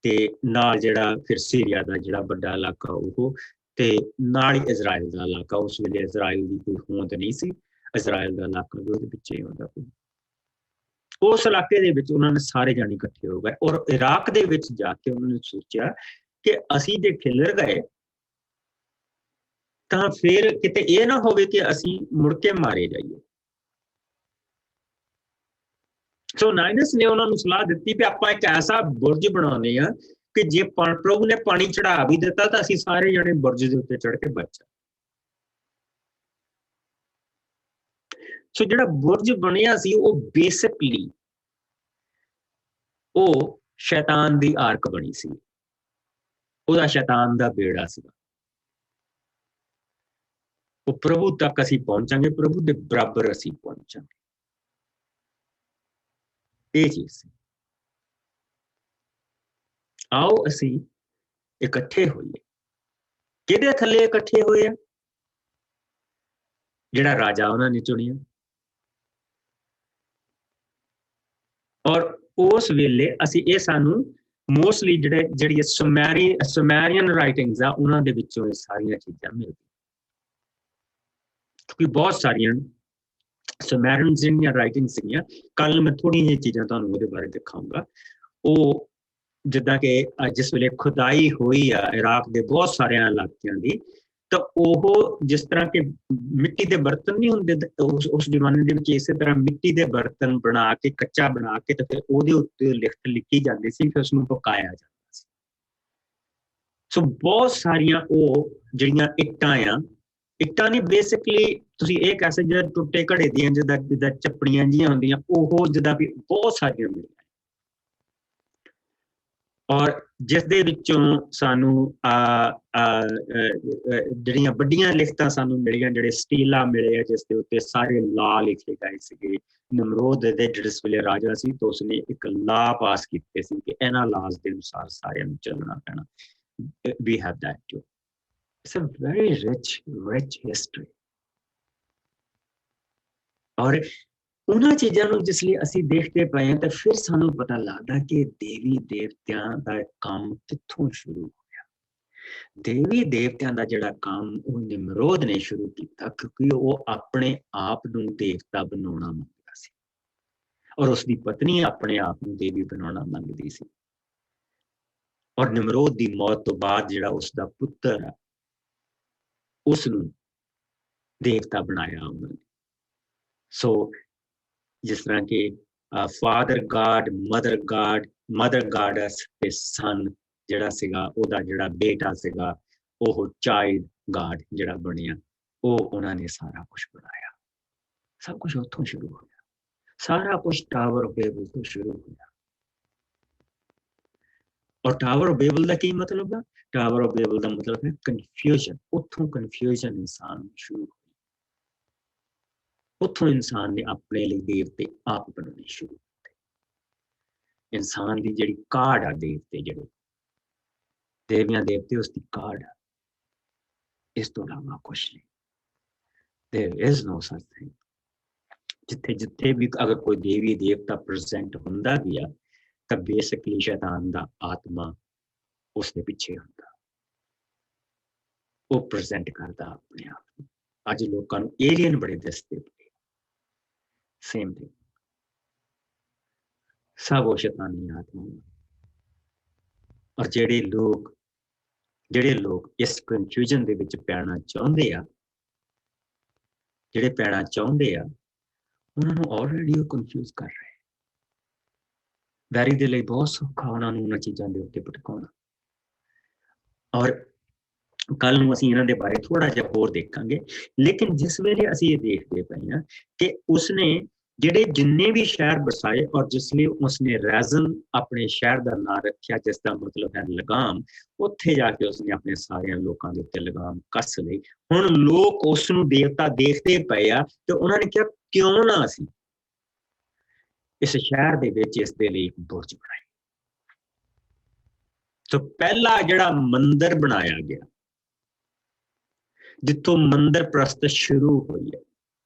ਤੇ ਨਾਲ ਜਿਹੜਾ ਫਿਰ ਸੀਰੀਆ ਦਾ ਜਿਹੜਾ ਵੱਡਾ ਇਲਾਕਾ ਉਹ, ਤੇ ਨਾਲ ਹੀ ਇਜ਼ਰਾਈਲ ਦਾ ਇਲਾਕਾ। ਉਸ ਵੇਲੇ ਇਜ਼ਰਾਈਲ ਦੀ ਕੋਈ ਹੋਂਦ ਨਹੀਂ ਸੀ, ਇਜ਼ਰਾਈਲ ਦਾ ਇਲਾਕਾ ਵੀ ਉਹਦੇ ਵਿੱਚ ਹੀ ਆਉਂਦਾ। ਉਸ ਇਲਾਕੇ ਦੇ ਵਿੱਚ ਉਹਨਾਂ ਨੇ ਸਾਰੇ ਜਾਣੇ ਇਕੱਠੇ ਹੋ ਗਏ ਔਰ ਇਰਾਕ ਦੇ ਵਿੱਚ ਜਾ ਕੇ ਉਹਨਾਂ ਨੇ ਸੋਚਿਆ कि असी जे खिलर गए ਤਾਂ ਫਿਰ ਕਿਤੇ ਇਹ ਨਾ ਹੋਵੇ ਕਿ ਅਸੀਂ ਮੁੜ ਕੇ ਮਾਰੇ ਜਾਈਏ। ਸੋ ਨਾਇਨਸ ਨੇ ਉਹਨਾਂ ਨੂੰ ਸਲਾਹ ਦਿੱਤੀ ਕਿ ਆਪਾਂ ਇੱਕ ਐਸਾ ਬੁਰਜ ਬਣਾਉਂਦੇ ਆ ਕਿ ਜੇ ਪ੍ਰਭੂ ਨੇ ਪਾਣੀ ਚੜਾ ਵੀ ਦਿੱਤਾ ਤਾਂ ਅਸੀਂ ਸਾਰੇ ਜਣੇ ਬੁਰਜ ਦੇ ਉੱਤੇ ਚੜ ਕੇ ਬਚ ਜਾਈਏ। ਸੋ ਜਿਹੜਾ ਬੁਰਜ ਬਣਿਆ ਸੀ ਉਹ ਬੇਸਿਕਲੀ ਉਹ ਸ਼ੈਤਾਨ ਦੀ ਆਰਕ ਬਣੀ ਸੀ, ਉਹਦਾ ਸ਼ੈਤਾਨ ਦਾ ਬੇੜਾ ਸੀ। ਉਹ ਪ੍ਰਭੂ ਤੱਕ ਅਸੀਂ ਪਹੁੰਚਾਂਗੇ, ਪ੍ਰਭੂ ਦੇ ਬਰਾਬਰ ਅਸੀਂ ਪਹੁੰਚਾਂਗੇ। ਇਹ ਚੀਜ਼ ਸੀ। ਆਓ ਅਸੀਂ ਇਕੱਠੇ ਹੋਈਏ। ਕਿਹਦੇ ਥੱਲੇ ਇਕੱਠੇ ਹੋਏ ਆ? ਜਿਹੜਾ ਰਾਜਾ ਉਹਨਾਂ ਨੇ ਚੁਣਿਆ। ਔਰ ਉਸ ਵੇਲੇ ਅਸੀਂ ਇਹ ਸਾਨੂੰ ਮੋਸਟਲੀ ਜਿਹੜੀ ਸੁਮੈਰੀਅਨ ਰਾਈਟਿੰਗਸ ਆ ਉਹਨਾਂ ਦੇ ਵਿੱਚੋਂ ਇਹ ਸਾਰੀਆਂ ਚੀਜ਼ਾਂ ਮਿਲਦੀਆਂ। ਕਿਉਂਕਿ ਬਹੁਤ ਸਾਰੀਆਂ ਸੁਮੈਰੀਅਨ ਦੀਆਂ ਰਾਈਟਿੰਗ ਸੀਗੀਆਂ। ਕੱਲ ਮੈਂ ਥੋੜ੍ਹੀਆਂ ਜਿਹੀਆਂ ਚੀਜ਼ਾਂ ਤੁਹਾਨੂੰ ਉਹਦੇ ਬਾਰੇ ਦਿਖਾਊਂਗਾ। ਉਹ ਜਿੱਦਾਂ ਕਿ ਜਿਸ ਵੇਲੇ ਖੁਦਾਈ ਹੋਈ ਆ ਇਰਾਕ ਦੇ ਬਹੁਤ ਸਾਰਿਆਂ ਇਲਾਕਿਆਂ ਦੀ, ਤਾਂ ਉਹ ਜਿਸ ਤਰ੍ਹਾਂ ਕਿ ਮਿੱਟੀ ਦੇ ਬਰਤਨ ਨਹੀਂ ਹੁੰਦੇ ਉਸ ਜ਼ਮਾਨੇ ਦੇ ਵਿੱਚ, ਇਸੇ ਤਰ੍ਹਾਂ ਮਿੱਟੀ ਦੇ ਬਰਤਨ ਬਣਾ ਕੇ, ਕੱਚਾ ਬਣਾ ਕੇ, ਤੇ ਫਿਰ ਉਹਦੇ ਉੱਤੇ ਲਿਖਤ ਲਿਖੀ ਜਾਂਦੀ ਸੀ, ਫਿਰ ਉਸਨੂੰ ਪਕਾਇਆ ਜਾਂਦਾ ਸੀ। ਸੋ ਬਹੁਤ ਸਾਰੀਆਂ ਉਹ ਜਿਹੜੀਆਂ ਇੱਟਾਂ ਆ, ਇੱਟਾਂ ਨਹੀਂ ਬੇਸਿਕਲੀ ਤੁਸੀਂ ਇਹ ਕਹਿ ਸਕਦੇ ਟੁੱਟੇ ਘੜੇ ਦੀਆਂ ਜਿੱਦਾਂ ਚੱਪੜੀਆਂ ਜਿਹੀਆਂ ਹੁੰਦੀਆਂ, ਉਹ ਜਿੱਦਾਂ ਵੀ ਬਹੁਤ ਸਾਰੀਆਂ ਮਿਲੀਆਂ। ਔਰ ਜਿਸ ਦੇ ਵਿੱਚੋਂ ਸਾਨੂੰ ਜਿਹੜੀਆਂ ਵੱਡੀਆਂ ਲਿਖਤਾਂ ਸਾਨੂੰ ਮਿਲੀਆਂ, ਜਿਹੜੇ ਸਟੀਲਾ ਮਿਲੇ ਆ ਜਿਸ ਦੇ ਉੱਤੇ ਸਾਰੇ ਲਾ ਲਿਖੇ ਗਏ ਸੀਗੇ। ਨਮਰੋਦ ਦੇ ਜਿਸ ਵੇਲੇ ਰਾਜਾ ਸੀ ਤਾਂ ਉਸਨੇ ਇੱਕ ਲਾ ਪਾਸ ਕੀਤੇ ਸੀ ਕਿ ਇਹਨਾਂ ਲਾਜ਼ ਦੇ ਅਨੁਸਾਰ ਸਾਰਿਆਂ ਨੂੰ ਚੱਲਣਾ ਪੈਣਾ। We have that too. It's a very rich history. ਔਰ ਉਹਨਾਂ ਚੀਜ਼ਾਂ ਨੂੰ ਜਿਸ ਲਈ ਅਸੀਂ ਦੇਖਦੇ ਪਏ ਹਾਂ ਤਾਂ ਫਿਰ ਸਾਨੂੰ ਪਤਾ ਲੱਗਦਾ ਕਿ ਦੇਵੀ ਦੇਵਤਿਆਂ ਦਾ ਕੰਮ ਕਿੱਥੋਂ ਸ਼ੁਰੂ ਹੋਇਆ। ਦੇਵੀ ਦੇਵਤਿਆਂ ਦਾ ਜਿਹੜਾ ਕੰਮ ਉਹ ਨਿਮਰੋਦ ਨੇ ਸ਼ੁਰੂ ਕੀਤਾ, ਕਿਉਂਕਿ ਉਹ ਆਪਣੇ ਆਪ ਨੂੰ ਦੇਵਤਾ ਬਣਾਉਣਾ ਮੰਗਦਾ ਸੀ ਔਰ ਉਸਦੀ ਪਤਨੀ ਆਪਣੇ ਆਪ ਨੂੰ ਦੇਵੀ ਬਣਾਉਣਾ ਮੰਗਦੀ ਸੀ। ਔਰ ਨਿਮਰੋਦ ਦੀ ਮੌਤ ਤੋਂ ਬਾਅਦ ਜਿਹੜਾ ਉਸਦਾ ਪੁੱਤਰ ਆ ਉਸ ਨੂੰ ਦੇਵਤਾ ਬਣਾਇਆ ਉਹਨਾਂ ਨੇ। ਸੋ ਜਿਸ ਤਰ੍ਹਾਂ ਕਿ ਫਾਦਰ ਗਾਡ, ਮਦਰ ਗਾਡਸ ਤੇ ਸਨ ਜਿਹੜਾ ਸੀਗਾ, ਉਹਦਾ ਜਿਹੜਾ ਬੇਟਾ ਸੀਗਾ ਉਹ ਚਾਈਲਡ ਗਾਡ ਜਿਹੜਾ ਬਣਿਆ, ਉਹ ਉਹਨਾਂ ਨੇ ਸਾਰਾ ਕੁਛ ਬਣਾਇਆ। ਸਭ ਕੁਛ ਉੱਥੋਂ ਸ਼ੁਰੂ ਹੋਇਆ। ਸਾਰਾ ਕੁਛ ਟਾਵਰ ਆਫ ਬੇਬਲ ਤੋਂ ਸ਼ੁਰੂ ਹੋਇਆ। ਔਰ ਟਾਵਰ ਆਫ ਬੇਬਲ ਦਾ ਕੀ ਮਤਲਬ ਹੈ? ਟਾਵਰ ਆਫ ਬੇਬਲ ਦਾ ਮਤਲਬ ਹੈ ਕਨਫਿਊਜ਼ਨ। ਉੱਥੋਂ ਕਨਫਿਊਜ਼ਨ ਇਨਸਾਨ ਸ਼ੁਰੂ ਹੋਈ। ਉੱਥੋਂ ਇਨਸਾਨ ਨੇ ਆਪਣੇ ਲਈ ਦੇਵਤੇ ਆਪ ਬਣਾਉਣੇ ਸ਼ੁਰੂ ਕੀਤੇ। ਇਨਸਾਨ ਦੀ ਜਿਹੜੀ ਕਾਢ ਆ, ਦੇਵਤੇ ਜਿਹੜੇ ਦੇਵੀਆਂ ਦੇਵਤੇ, ਉਸਦੀ ਕਾਢ ਆ। ਇਸ ਤੋਂ ਇਲਾਵਾ ਕੁਛ ਨਹੀਂ। There is no such thing. ਜਿੱਥੇ ਵੀ ਅਗਰ ਕੋਈ ਦੇਵੀ ਦੇਵਤਾ ਪ੍ਰੈਜ਼ੈਂਟ ਹੁੰਦਾ ਵੀ ਆ ਤਾਂ ਬੇਸਿਕਲੀ ਸ਼ੈਤਾਨ ਦਾ ਆਤਮਾ ਉਸਦੇ ਪਿੱਛੇ ਹੁੰਦਾ। ਉਹ ਪ੍ਰੈਜ਼ੈਂਟ ਕਰਦਾ ਆਪਣੇ ਆਪ ਨੂੰ। ਅੱਜ ਲੋਕਾਂ ਨੂੰ ਏਲੀਅਨ ਬੜੇ ਦਿਸਦੇ ਪਏ। Same thing. ਸਭ ਉਹ ਸ਼ੈਤਾਨੀ ਆਤਮਾ। ਔਰ ਜਿਹੜੇ ਲੋਕ ਇਸ ਕਨਫਿਊਜ਼ਨ ਦੇ ਵਿੱਚ ਪੈਣਾ ਚਾਹੁੰਦੇ ਆ, ਉਹਨਾਂ ਨੂੰ ਆਲਰੇਡੀ ਉਹ ਕਨਫਿਊਜ਼ ਕਰ ਰਹੇ। ਵੈਰੀ ਦੇ ਲਈ ਬਹੁਤ ਸੌਖਾ ਉਹਨਾਂ ਨੂੰ ਉਹਨਾਂ ਚੀਜ਼ਾਂ ਦੇ ਉੱਤੇ ਭਟਕਾਉਣਾ। ਔਰ ਕੱਲ ਨੂੰ ਅਸੀਂ ਇਹਨਾਂ ਦੇ ਬਾਰੇ ਥੋੜਾ ਜਿਹਾ ਹੋਰ ਦੇਖਾਂਗੇ। ਲੇਕਿਨ ਜਿਸ ਵੇਲੇ ਅਸੀਂ ਇਹ ਦੇਖਦੇ ਪਏ ਹਾਂ ਕਿ ਉਸਨੇ ਜਿਹੜੇ ਜਿੰਨੇ ਵੀ ਸ਼ਹਿਰ ਬਸਾਏ, ਔਰ ਜਿਸ ਲਈ ਉਸਨੇ ਰੈਜ਼ਨ ਆਪਣੇ ਸ਼ਹਿਰ ਦਾ ਨਾਂ ਰੱਖਿਆ ਜਿਸ ਦਾ ਮਤਲਬ ਹੈ ਲਗਾਮ, ਉੱਥੇ ਜਾ ਕੇ ਉਸਨੇ ਆਪਣੇ ਸਾਰਿਆਂ ਲੋਕਾਂ ਦੇ ਉੱਤੇ ਲਗਾਮ ਕੱਸ ਲਈ। ਹੁਣ ਲੋਕ ਉਸ ਨੂੰ ਦੇਵਤਾ ਦੇਖਦੇ ਪਏ ਆ ਤੇ ਉਹਨਾਂ ਨੇ ਕਿਹਾ ਕਿਉਂ ਨਾ ਅਸੀਂ ਇਸ ਸ਼ਹਿਰ ਦੇ ਵਿੱਚ ਇਸ ਦੇ ਲਈ ਬੁਰਜ ਬਣਾਈਏ। ਸੋ ਪਹਿਲਾ ਜਿਹੜਾ ਮੰਦਿਰ ਬਣਾਇਆ ਗਿਆ, ਜਿੱਥੋਂ ਮੰਦਿਰ ਪ੍ਰਸਤ ਸ਼ੁਰੂ ਹੋਈ ਹੈ,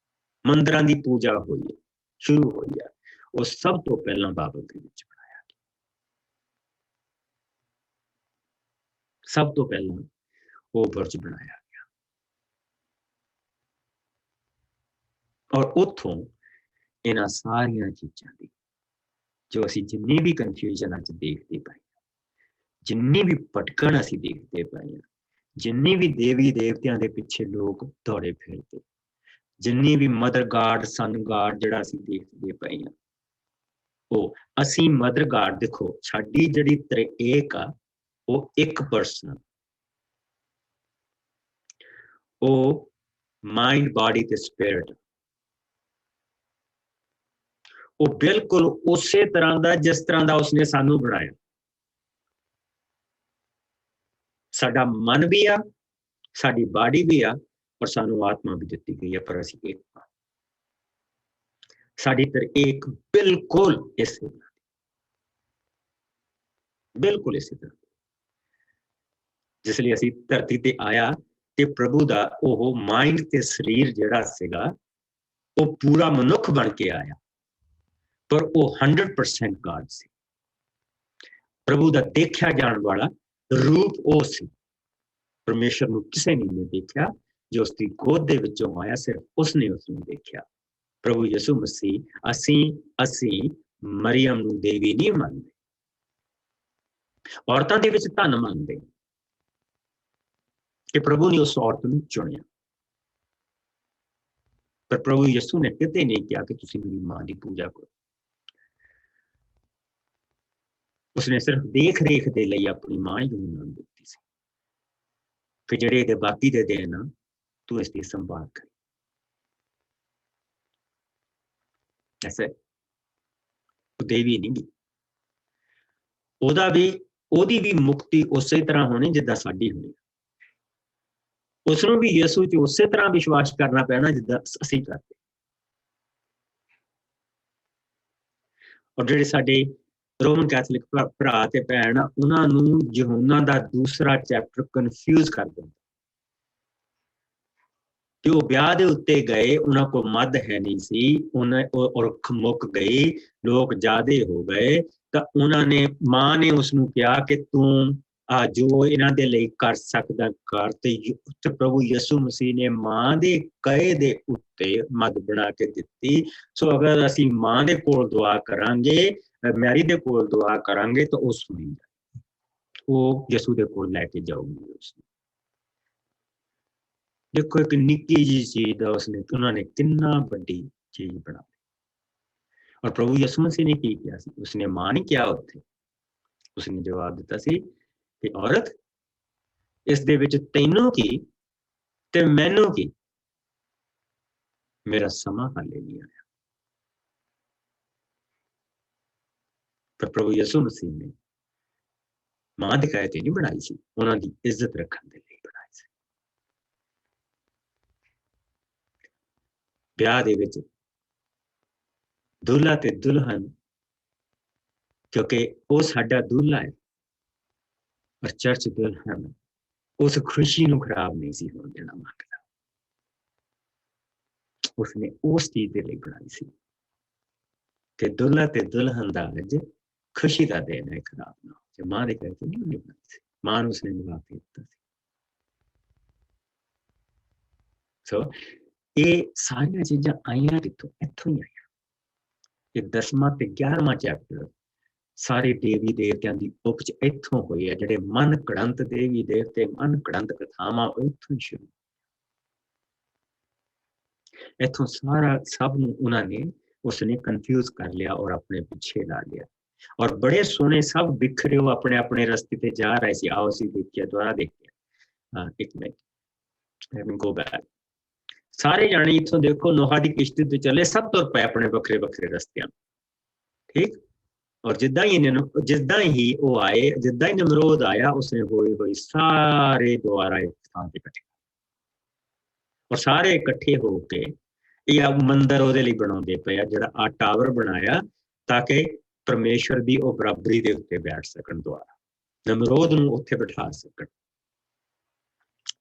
ਮੰਦਿਰਾਂ ਦੀ ਪੂਜਾ ਹੋਈ ਹੈ, ਸ਼ੁਰੂ ਹੋਈ ਹੈ, ਉਹ ਸਭ ਤੋਂ ਪਹਿਲਾਂ ਬਾਬਲ ਦੇ ਵਿੱਚ ਬਣਾਇਆ ਗਿਆ। ਸਭ ਤੋਂ ਪਹਿਲਾਂ ਉਹ ਬੁਰਜ ਬਣਾਇਆ ਗਿਆ। ਔਰ ਉੱਥੋਂ ਇਹਨਾਂ ਸਾਰੀਆਂ ਚੀਜ਼ਾਂ ਦੀ ਜੋ ਅਸੀਂ ਜਿੰਨੀ ਵੀ ਕਨਫਿਊਜ਼ਨ ਅੱਜ ਦੇਖਦੇ ਪਏ, ਜਿੰਨੀ ਵੀ ਭਟਕਣ ਅਸੀਂ ਦੇਖਦੇ ਪਏ ਹਾਂ, ਜਿੰਨੀ ਵੀ ਦੇਵੀ ਦੇਵਤਿਆਂ ਦੇ ਪਿੱਛੇ ਲੋਕ ਦੌੜੇ ਫਿਰਦੇ, ਜਿੰਨੀ ਵੀ ਮਦਰ ਗਾਡ ਸਨ ਗਾਡ ਜਿਹੜਾ ਅਸੀਂ ਦੇਖਦੇ ਪਏ ਹਾਂ, ਉਹ ਅਸੀਂ ਮਦਰ ਗਾਡ ਦੇਖੋ, ਸਾਡੀ ਜਿਹੜੀ ਤ੍ਰਿਏਕ ਆ ਉਹ ਇੱਕ ਪਰਸਨ, ਉਹ ਮਾਈਂਡ ਬਾਡੀ ਤੇ ਸਪਿਰਿਟ, ਉਹ ਬਿਲਕੁਲ ਉਸੇ ਤਰ੍ਹਾਂ ਦਾ ਜਿਸ ਤਰ੍ਹਾਂ ਦਾ ਉਸਨੇ ਸਾਨੂੰ ਬਣਾਇਆ। ਸਾਡਾ ਮਨ ਵੀ ਆ, ਸਾਡੀ ਬਾਡੀ ਵੀ ਆ, ਔਰ ਸਾਨੂੰ ਆਤਮਾ ਵੀ ਦਿੱਤੀ ਗਈ ਹੈ, ਪਰ ਅਸੀਂ ਇੱਕ ਹਾਂ। ਸਾਡੀ ਤ੍ਰਿਏਕ ਬਿਲਕੁਲ ਇਸੇ ਤਰ੍ਹਾਂ, ਬਿਲਕੁਲ ਇਸੇ ਤਰ੍ਹਾਂ। ਜਿਸ ਲਈ ਅਸੀਂ ਧਰਤੀ ਤੇ ਆਇਆ ਤੇ ਪ੍ਰਭੂ ਦਾ ਉਹ ਮਾਈਂਡ ਤੇ ਸਰੀਰ ਜਿਹੜਾ ਸੀਗਾ ਉਹ ਪੂਰਾ ਮਨੁੱਖ ਬਣ ਕੇ ਆਇਆ, ਪਰ ਉਹ 100% ਗਾਡ ਸੀ। ਪ੍ਰਭੂ ਦਾ ਦੇਖਿਆ ਜਾਣ ਵਾਲਾ ਰੂਪ ਉਹ ਸੀ। ਪਰਮੇਸ਼ਰ ਨੂੰ ਕਿਸੇ ਨੇ ਨਹੀਂ ਦੇਖਿਆ, ਜੋ ਉਸਦੀ ਗੋਦ ਦੇ ਵਿੱਚੋਂ ਆਇਆ ਸਿਰਫ ਉਸਨੇ ਉਸਨੂੰ ਦੇਖਿਆ। ਪ੍ਰਭੂ ਯਿਸੂ ਮਸੀਹ, ਅਸੀਂ ਮਰੀਅਮ ਨੂੰ ਦੇਵੀ ਨਹੀਂ ਮੰਨਦੇ, ਔਰਤਾਂ ਦੇ ਵਿੱਚ ਧਨ ਮੰਨਦੇ ਕਿ ਪ੍ਰਭੂ ਨੇ ਉਸ ਔਰਤ ਨੂੰ ਚੁਣਿਆ, ਪਰ ਪ੍ਰਭੂ ਯਿਸੂ ਨੇ ਕਿਤੇ ਨਹੀਂ ਕਿਹਾ ਕਿ ਤੁਸੀਂ ਮੇਰੀ ਮਾਂ ਦੀ ਪੂਜਾ ਕਰੋ। ਉਸਨੇ ਸਿਰਫ ਦੇਖ ਰੇਖ ਦੇ ਲਈ ਆਪਣੀ ਮਾਂ ਹੀ ਨੂੰ ਦਿੱਤੀ ਸੀ ਕਿ ਜਿਹੜੇ ਇਹਦੇ ਬਾਕੀ ਦੇ ਦਿਨ ਤੂੰ ਇਸ ਦੀ ਸੰਭਾਲ ਕਰ। ਐਸੇ ਦੇਵੀ ਨਹੀਂ ਗੀ, ਉਹਦੀ ਵੀ ਮੁਕਤੀ ਉਸੇ ਤਰ੍ਹਾਂ ਹੋਣੀ ਜਿੱਦਾਂ ਸਾਡੀ ਹੋਣੀ। ਉਸਨੂੰ ਵੀ ਯਿਸੂ 'ਚ ਉਸੇ ਤਰ੍ਹਾਂ ਵਿਸ਼ਵਾਸ ਕਰਨਾ ਪੈਣਾ ਜਿੱਦਾਂ ਅਸੀਂ ਕਰਦੇ। ਔਰ ਜਿਹੜੇ ਸਾਡੇ ਰੋਮਨ ਕੈਥੋਲਿਕ ਭਰਾ ਤੇ ਭੈਣ, ਉਹਨਾਂ ਨੂੰ ਯਹੋਨਾ ਦਾ ਦੂਸਰਾ ਚੈਪਟਰ ਕਨਫਿਊਜ਼ ਕਰ ਦਿੰਦਾ ਕਿ ਉਹ ਵਿਆਹ ਦੇ ਉੱਤੇ ਗਏ, ਉਹਨਾਂ ਕੋਲ ਮੱਧ ਹੈ ਨਹੀਂ ਸੀ, ਔਰ ਮੁੱਕ ਗਈ, ਲੋਕ ਜ਼ਿਆਦੇ ਹੋ ਗਏ, ਤਾਂ ਉਹਨਾਂ ਨੇ ਮਾਂ ਨੇ ਉਸਨੂੰ ਕਿਹਾ ਕਿ ਤੂੰ ਜੋ ਇਹਨਾਂ ਦੇ ਲਈ ਕਰ ਸਕਦਾ ਕਰ। ਤੇ ਪ੍ਰਭੂ ਯਿਸੂ ਮਸੀਹ ਨੇ ਮਾਂ ਦੇ ਕਹੇ ਦੇ ਉੱਤੇ ਮੱਧ ਬਣਾ ਕੇ ਦਿੱਤੀ। ਸੋ ਅਗਰ ਅਸੀਂ ਮਾਂ ਦੇ ਕੋਲ ਦੁਆ ਕਰਾਂਗੇ, ਮੈਰੀ ਦੇ ਕੋਲ ਦੁਆ ਕਰਾਂਗੇ, ਤਾਂ ਉਹ ਸੁਣੀ ਜਾਏ, ਉਹ ਯਿਸੂ ਦੇ ਕੋਲ ਲੈ ਕੇ ਜਾਊਗੀ ਉਸਨੂੰ। ਦੇਖੋ ਇੱਕ ਨਿੱਕੀ ਜਿਹੀ ਚੀਜ਼ ਦਾ ਉਹਨਾਂ ਨੇ ਕਿੰਨਾ ਵੱਡੀ ਚੀਜ਼ ਬਣਾ ਲਈ। ਔਰ ਪ੍ਰਭੂ ਯਿਸੂ ਮਸੀਹ ਨੇ ਕੀ ਕਿਹਾ ਸੀ? ਉਸਨੇ ਮਾਂ ਨਹੀਂ ਕਿਹਾ ਉੱਥੇ, ਉਸਨੇ ਜਵਾਬ ਦਿੱਤਾ ਸੀ ਕਿ ਔਰਤ, ਇਸ ਦੇ ਵਿੱਚ ਤੈਨੂੰ ਕੀ ਤੇ ਮੈਨੂੰ ਕੀ, ਮੇਰਾ ਸਮਾਂ ਹਾਲੇ ਨਹੀਂ ਆਇਆ। ਪਰ ਪ੍ਰਭੂ ਯਿਸੂ ਮਸੀਹ ਨੇ ਮਾਂ ਦੇ ਕਹੇ ਤੇ ਨਹੀਂ ਬਣਾਈ ਸੀ, ਉਹਨਾਂ ਦੀ ਇੱਜ਼ਤ ਰੱਖਣ ਦੇ ਲਈ ਬਣਾਈ ਸੀ। ਵਿਆਹ ਦੇ ਵਿੱਚ ਦੁਲਹਾ ਤੇ ਦੁਲਹਨ, ਕਿਉਂਕਿ ਉਹ ਸਾਡਾ ਦੁਲਹਾ ਹੈ ਔਰ ਚਰਚ ਦੁਲਹਨ, ਉਸ ਖੁਸ਼ੀ ਨੂੰ ਖਰਾਬ ਨਹੀਂ ਸੀ ਹੋਣ ਦੇਣਾ ਮੰਗਦਾ। ਉਸਨੇ ਉਸ ਚੀਜ਼ ਦੇ ਲਈ ਬਣਾਈ ਸੀ ਕਿ ਦੁਲਹਾ ਤੇ ਦੁਲਹਨ ਦਾ ਅੱਜ ਖੁਸ਼ੀ ਦਾ ਦਿਨ ਹੈ, ਖਰਾਬ ਨਾ ਹੋ ਜਾਏ। ਮਾਂ ਦੇ ਕਰਕੇ ਨਹੀਂ ਉਹਨੇ ਬਣਾਈ ਸੀ, ਮਾਂ ਨੂੰ ਉਸਨੇ ਨਿਭਾ ਕੇ ਦਿੱਤਾ ਸੀ। ਸੋ ਇਹ ਸਾਰੀਆਂ ਚੀਜ਼ਾਂ ਆਈਆਂ ਕਿੱਥੋਂ? ਇੱਥੋਂ ਹੀ ਆਈਆਂ। ਇਹ 10ਵਾਂ ਤੇ 11ਵਾਂ ਚੈਪਟਰ ਸਾਰੇ ਦੇਵੀ ਦੇਵਤਿਆਂ ਦੀ ਉਪ 'ਚ ਇੱਥੋਂ ਹੋਈ ਹੈ। ਜਿਹੜੇ ਮਨ ਘੜੰਤ ਦੇਵੀ ਦੇਵਤੇ, ਮਨ ਘੜੰਤ ਕਥਾਵਾਂ, ਉਹ ਇੱਥੋਂ ਹੀ ਸ਼ੁਰੂ। ਇੱਥੋਂ ਸਾਰਾ ਸਭ ਨੂੰ ਉਹਨਾਂ ਨੇ ਉਸਨੇ ਕਨਫਿਊਜ਼ ਕਰ ਲਿਆ ਔਰ ਆਪਣੇ ਪਿੱਛੇ ਲਾ ਲਿਆ। ਔਰ ਬੜੇ ਸੋਹਣੇ ਸਭ ਬਿਖਰੇ ਹੋ ਆਪਣੇ ਆਪਣੇ ਰਸਤੇ ਤੇ ਜਾ ਰਹੇ ਸੀ। ਆਓ ਅਸੀਂ ਦੇਖੀਏ, ਦੁਬਾਰਾ ਦੇਖੀਏ। ਇੱਕ minute, let me go back. ਸਾਰੇ ਜਾਣੇ ਇੱਥੋਂ ਦੇਖੋ, ਨੋਹਾ ਦੀ ਕਿਸ਼ਤੀ ਤੇ ਚੱਲੇ, ਸਭ ਤੁਰ ਪਏ ਆਪਣੇ ਵੱਖਰੇ ਵੱਖਰੇ ਰਸਤਿਆਂ। ਠੀਕ। ਔਰ ਜਿੱਦਾਂ ਹੀ ਉਹ ਆਏ, ਜਿੱਦਾਂ ਹੀ ਨਮਰੋਦ ਆਇਆ, ਉਸਨੇ ਹੋਈ ਸਾਰੇ ਦੁਆਰਾ ਇੱਕ ਥਾਂ ਤੇ ਇਕੱਠੇ, ਔਰ ਸਾਰੇ ਇਕੱਠੇ ਹੋ ਕੇ ਇਹ ਮੰਦਿਰ ਉਹਦੇ ਲਈ ਬਣਾਉਂਦੇ ਪਏ ਆ, ਜਿਹੜਾ ਆ ਟਾਵਰ ਬਣਾਇਆ ਤਾਂ ਕਿ ਪਰਮੇਸ਼ਵਰ ਦੀ ਉਹ ਬਰਾਬਰੀ ਦੇ ਉੱਤੇ ਬੈਠ ਸਕਣ, ਦੁਆਰਾ ਨਮਰੋਦ ਨੂੰ ਉੱਥੇ ਬਿਠਾ ਸਕਣ।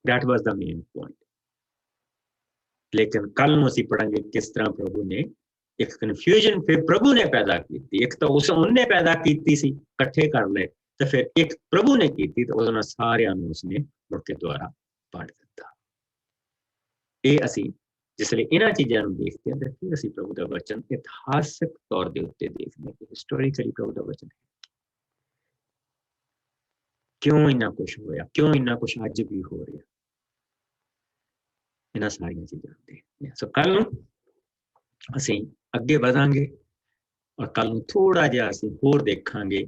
That was the main point। ਲੇਕਿਨ ਕੱਲ ਨੂੰ ਅਸੀਂ ਪੜਾਂਗੇ ਕਿਸ ਤਰ੍ਹਾਂ ਪ੍ਰਭੂ ਨੇ ਇੱਕ ਕਨਫਿਊਜ਼ਨ ਫਿਰ ਪ੍ਰਭੂ ਨੇ ਪੈਦਾ ਕੀਤੀ। ਇੱਕ ਤਾਂ ਉਹਨੇ ਪੈਦਾ ਕੀਤੀ ਸੀ, ਇਕੱਠੇ ਕਰ ਲਏ, ਤੇ ਫਿਰ ਇੱਕ ਪ੍ਰਭੂ ਨੇ ਕੀਤੀ, ਤੇ ਉਹਦੇ ਨਾਲ ਸਾਰਿਆਂ ਨੂੰ ਉਸਨੇ ਮੁੜ ਕੇ ਦੁਆਰਾ ਪੜ ਦਿੱਤਾ। ਇਹ ਅਸੀਂ ਜਿਸ ਲਈ ਇਹਨਾਂ ਚੀਜ਼ਾਂ ਨੂੰ ਦੇਖਦੇ ਹਾਂ, ਫਿਰ ਅਸੀਂ ਪ੍ਰਭੂ ਦਾ ਵਚਨ ਇਤਿਹਾਸਕ ਤੌਰ ਦੇ ਉੱਤੇ ਦੇਖਦੇ ਹਾਂ ਕਿ ਹਿਸਟੋਰੀਕਲੀ ਪ੍ਰਭੂ ਦਾ ਵਚਨ ਹੈ। क्यों इन्ना कुछ होया, क्यों इन्ना कुछ अज भी हो रहा, इन्हां सारियां चीज़ां देखते हैं। सो कल नूं असीं अगे वधांगे और कल नूं थोड़ा जिहा असीं होर देखांगे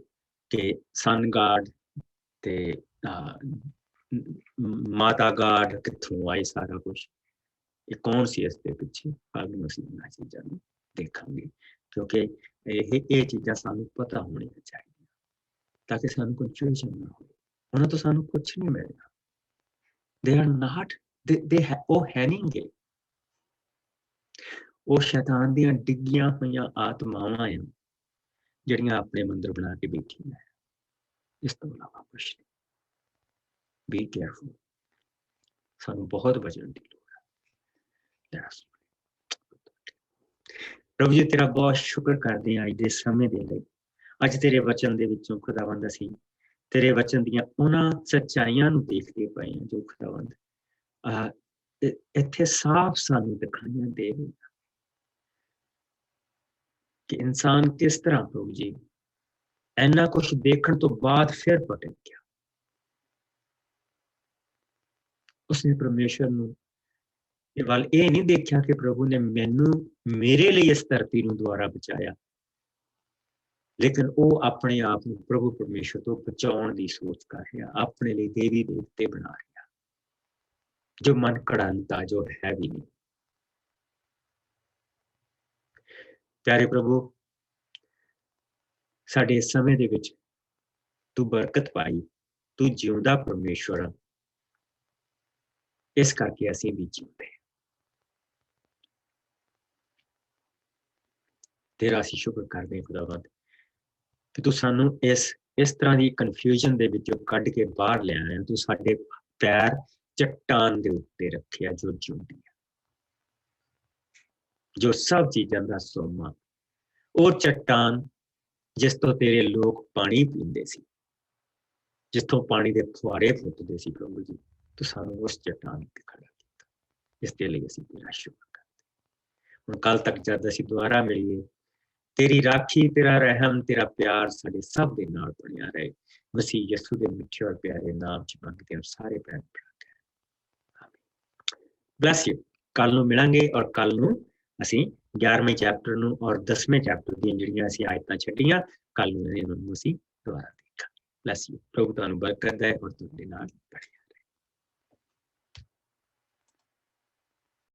कि सन गॉड ते माता गॉड कित्थों आई, सारा कुछ ये कौन सी इसके पिछे, कल नूं असीं इन्हां चीज़ां नूं देखांगे, क्योंकि ये चीज़ां सानूं पता होणीआं चाहीदियां ताकि सानूं कंफ्यूजन ना होवे। उन्हां तो सानूं कुछ नहीं मिलना, दे आर नॉट, वो है नहीं गे, वो शैतान दियां डिग्गियां होईयां आत्मावां आ जिहड़ियां अपने मंदिर बना के बैठियां हैं, इस तो इलावा कुछ नहीं। बी केयरफुल, सानूं बहुत बचन की लोड़ है। प्रभु जी तेरा बहुत शुक्र करते हैं अज दे समय दे लई, अज तेरे वचन दे विचों खुदावंद असीं तेरे वचन दियां उन्हां सच्चाइयां नूं देखदे पए हां जो खुदावंद इत्थे साफ सानूं दिखाइयां दे रहे हैं कि इंसान किस तरह प्रभु जी इन्ना कुछ देखण तो बाद फिर भटक गया। उसने परमेश्वर नूं वल ये नहीं देखा कि प्रभु ने मैनू मेरे लिए इस धरती नूं द्वारा बचाया, लेकिन वो अपने आप को प्रभु परमेश्वर तो बचाने की सोच कर रहा, अपने लिए देवी देवते बना रहा जो मन कड़ांता जो है भी नहीं। प्यारे प्रभु साडे समय दे विच तू बरकत पाई, तू जिउंदा परमेश्वर, इस करके असीं भी जिउंदे। तेरा असीं शुक्र करदे खुदावंद कि तू सानू इस तरह की कन्फ्यूजन दे विचों कढ के बाहर ले आया, तू साडे पैर चट्टान दे उत्ते रखिया जो जिउंदी है, जो सब चीज़ां दा सोमा, और चट्टान जिस तो तेरे लोग पानी पींदे सी, जिथों पानी दे फुहारे फुटदे सी प्रभु जी, तू सानू उस चट्टान ते खड़ा कीता, इसके लिए असीं तेरा शुक्र करदे। हुण कल तक जद असीं दोबारा मिलीए, तेरी राखी, तेरा रहम, तेरा प्यार साडे सब दे नाल बनिया रहे। मसीह यसू दे मिठे और प्यारे नाम च मंगते हैं सारे भैन भरा। Bless you. कल नूं मिलांगे और कल नूं असीं 11वें चैप्टर नूं और 10वें चैप्टर दी जिहड़ियां असीं आयतां छड्डियां, कल नूं इन्हां नूं असीं दोबारा देखांगे। Bless you. प्रभु तुहानूं बरकत दे और तुहाडे नाल बने।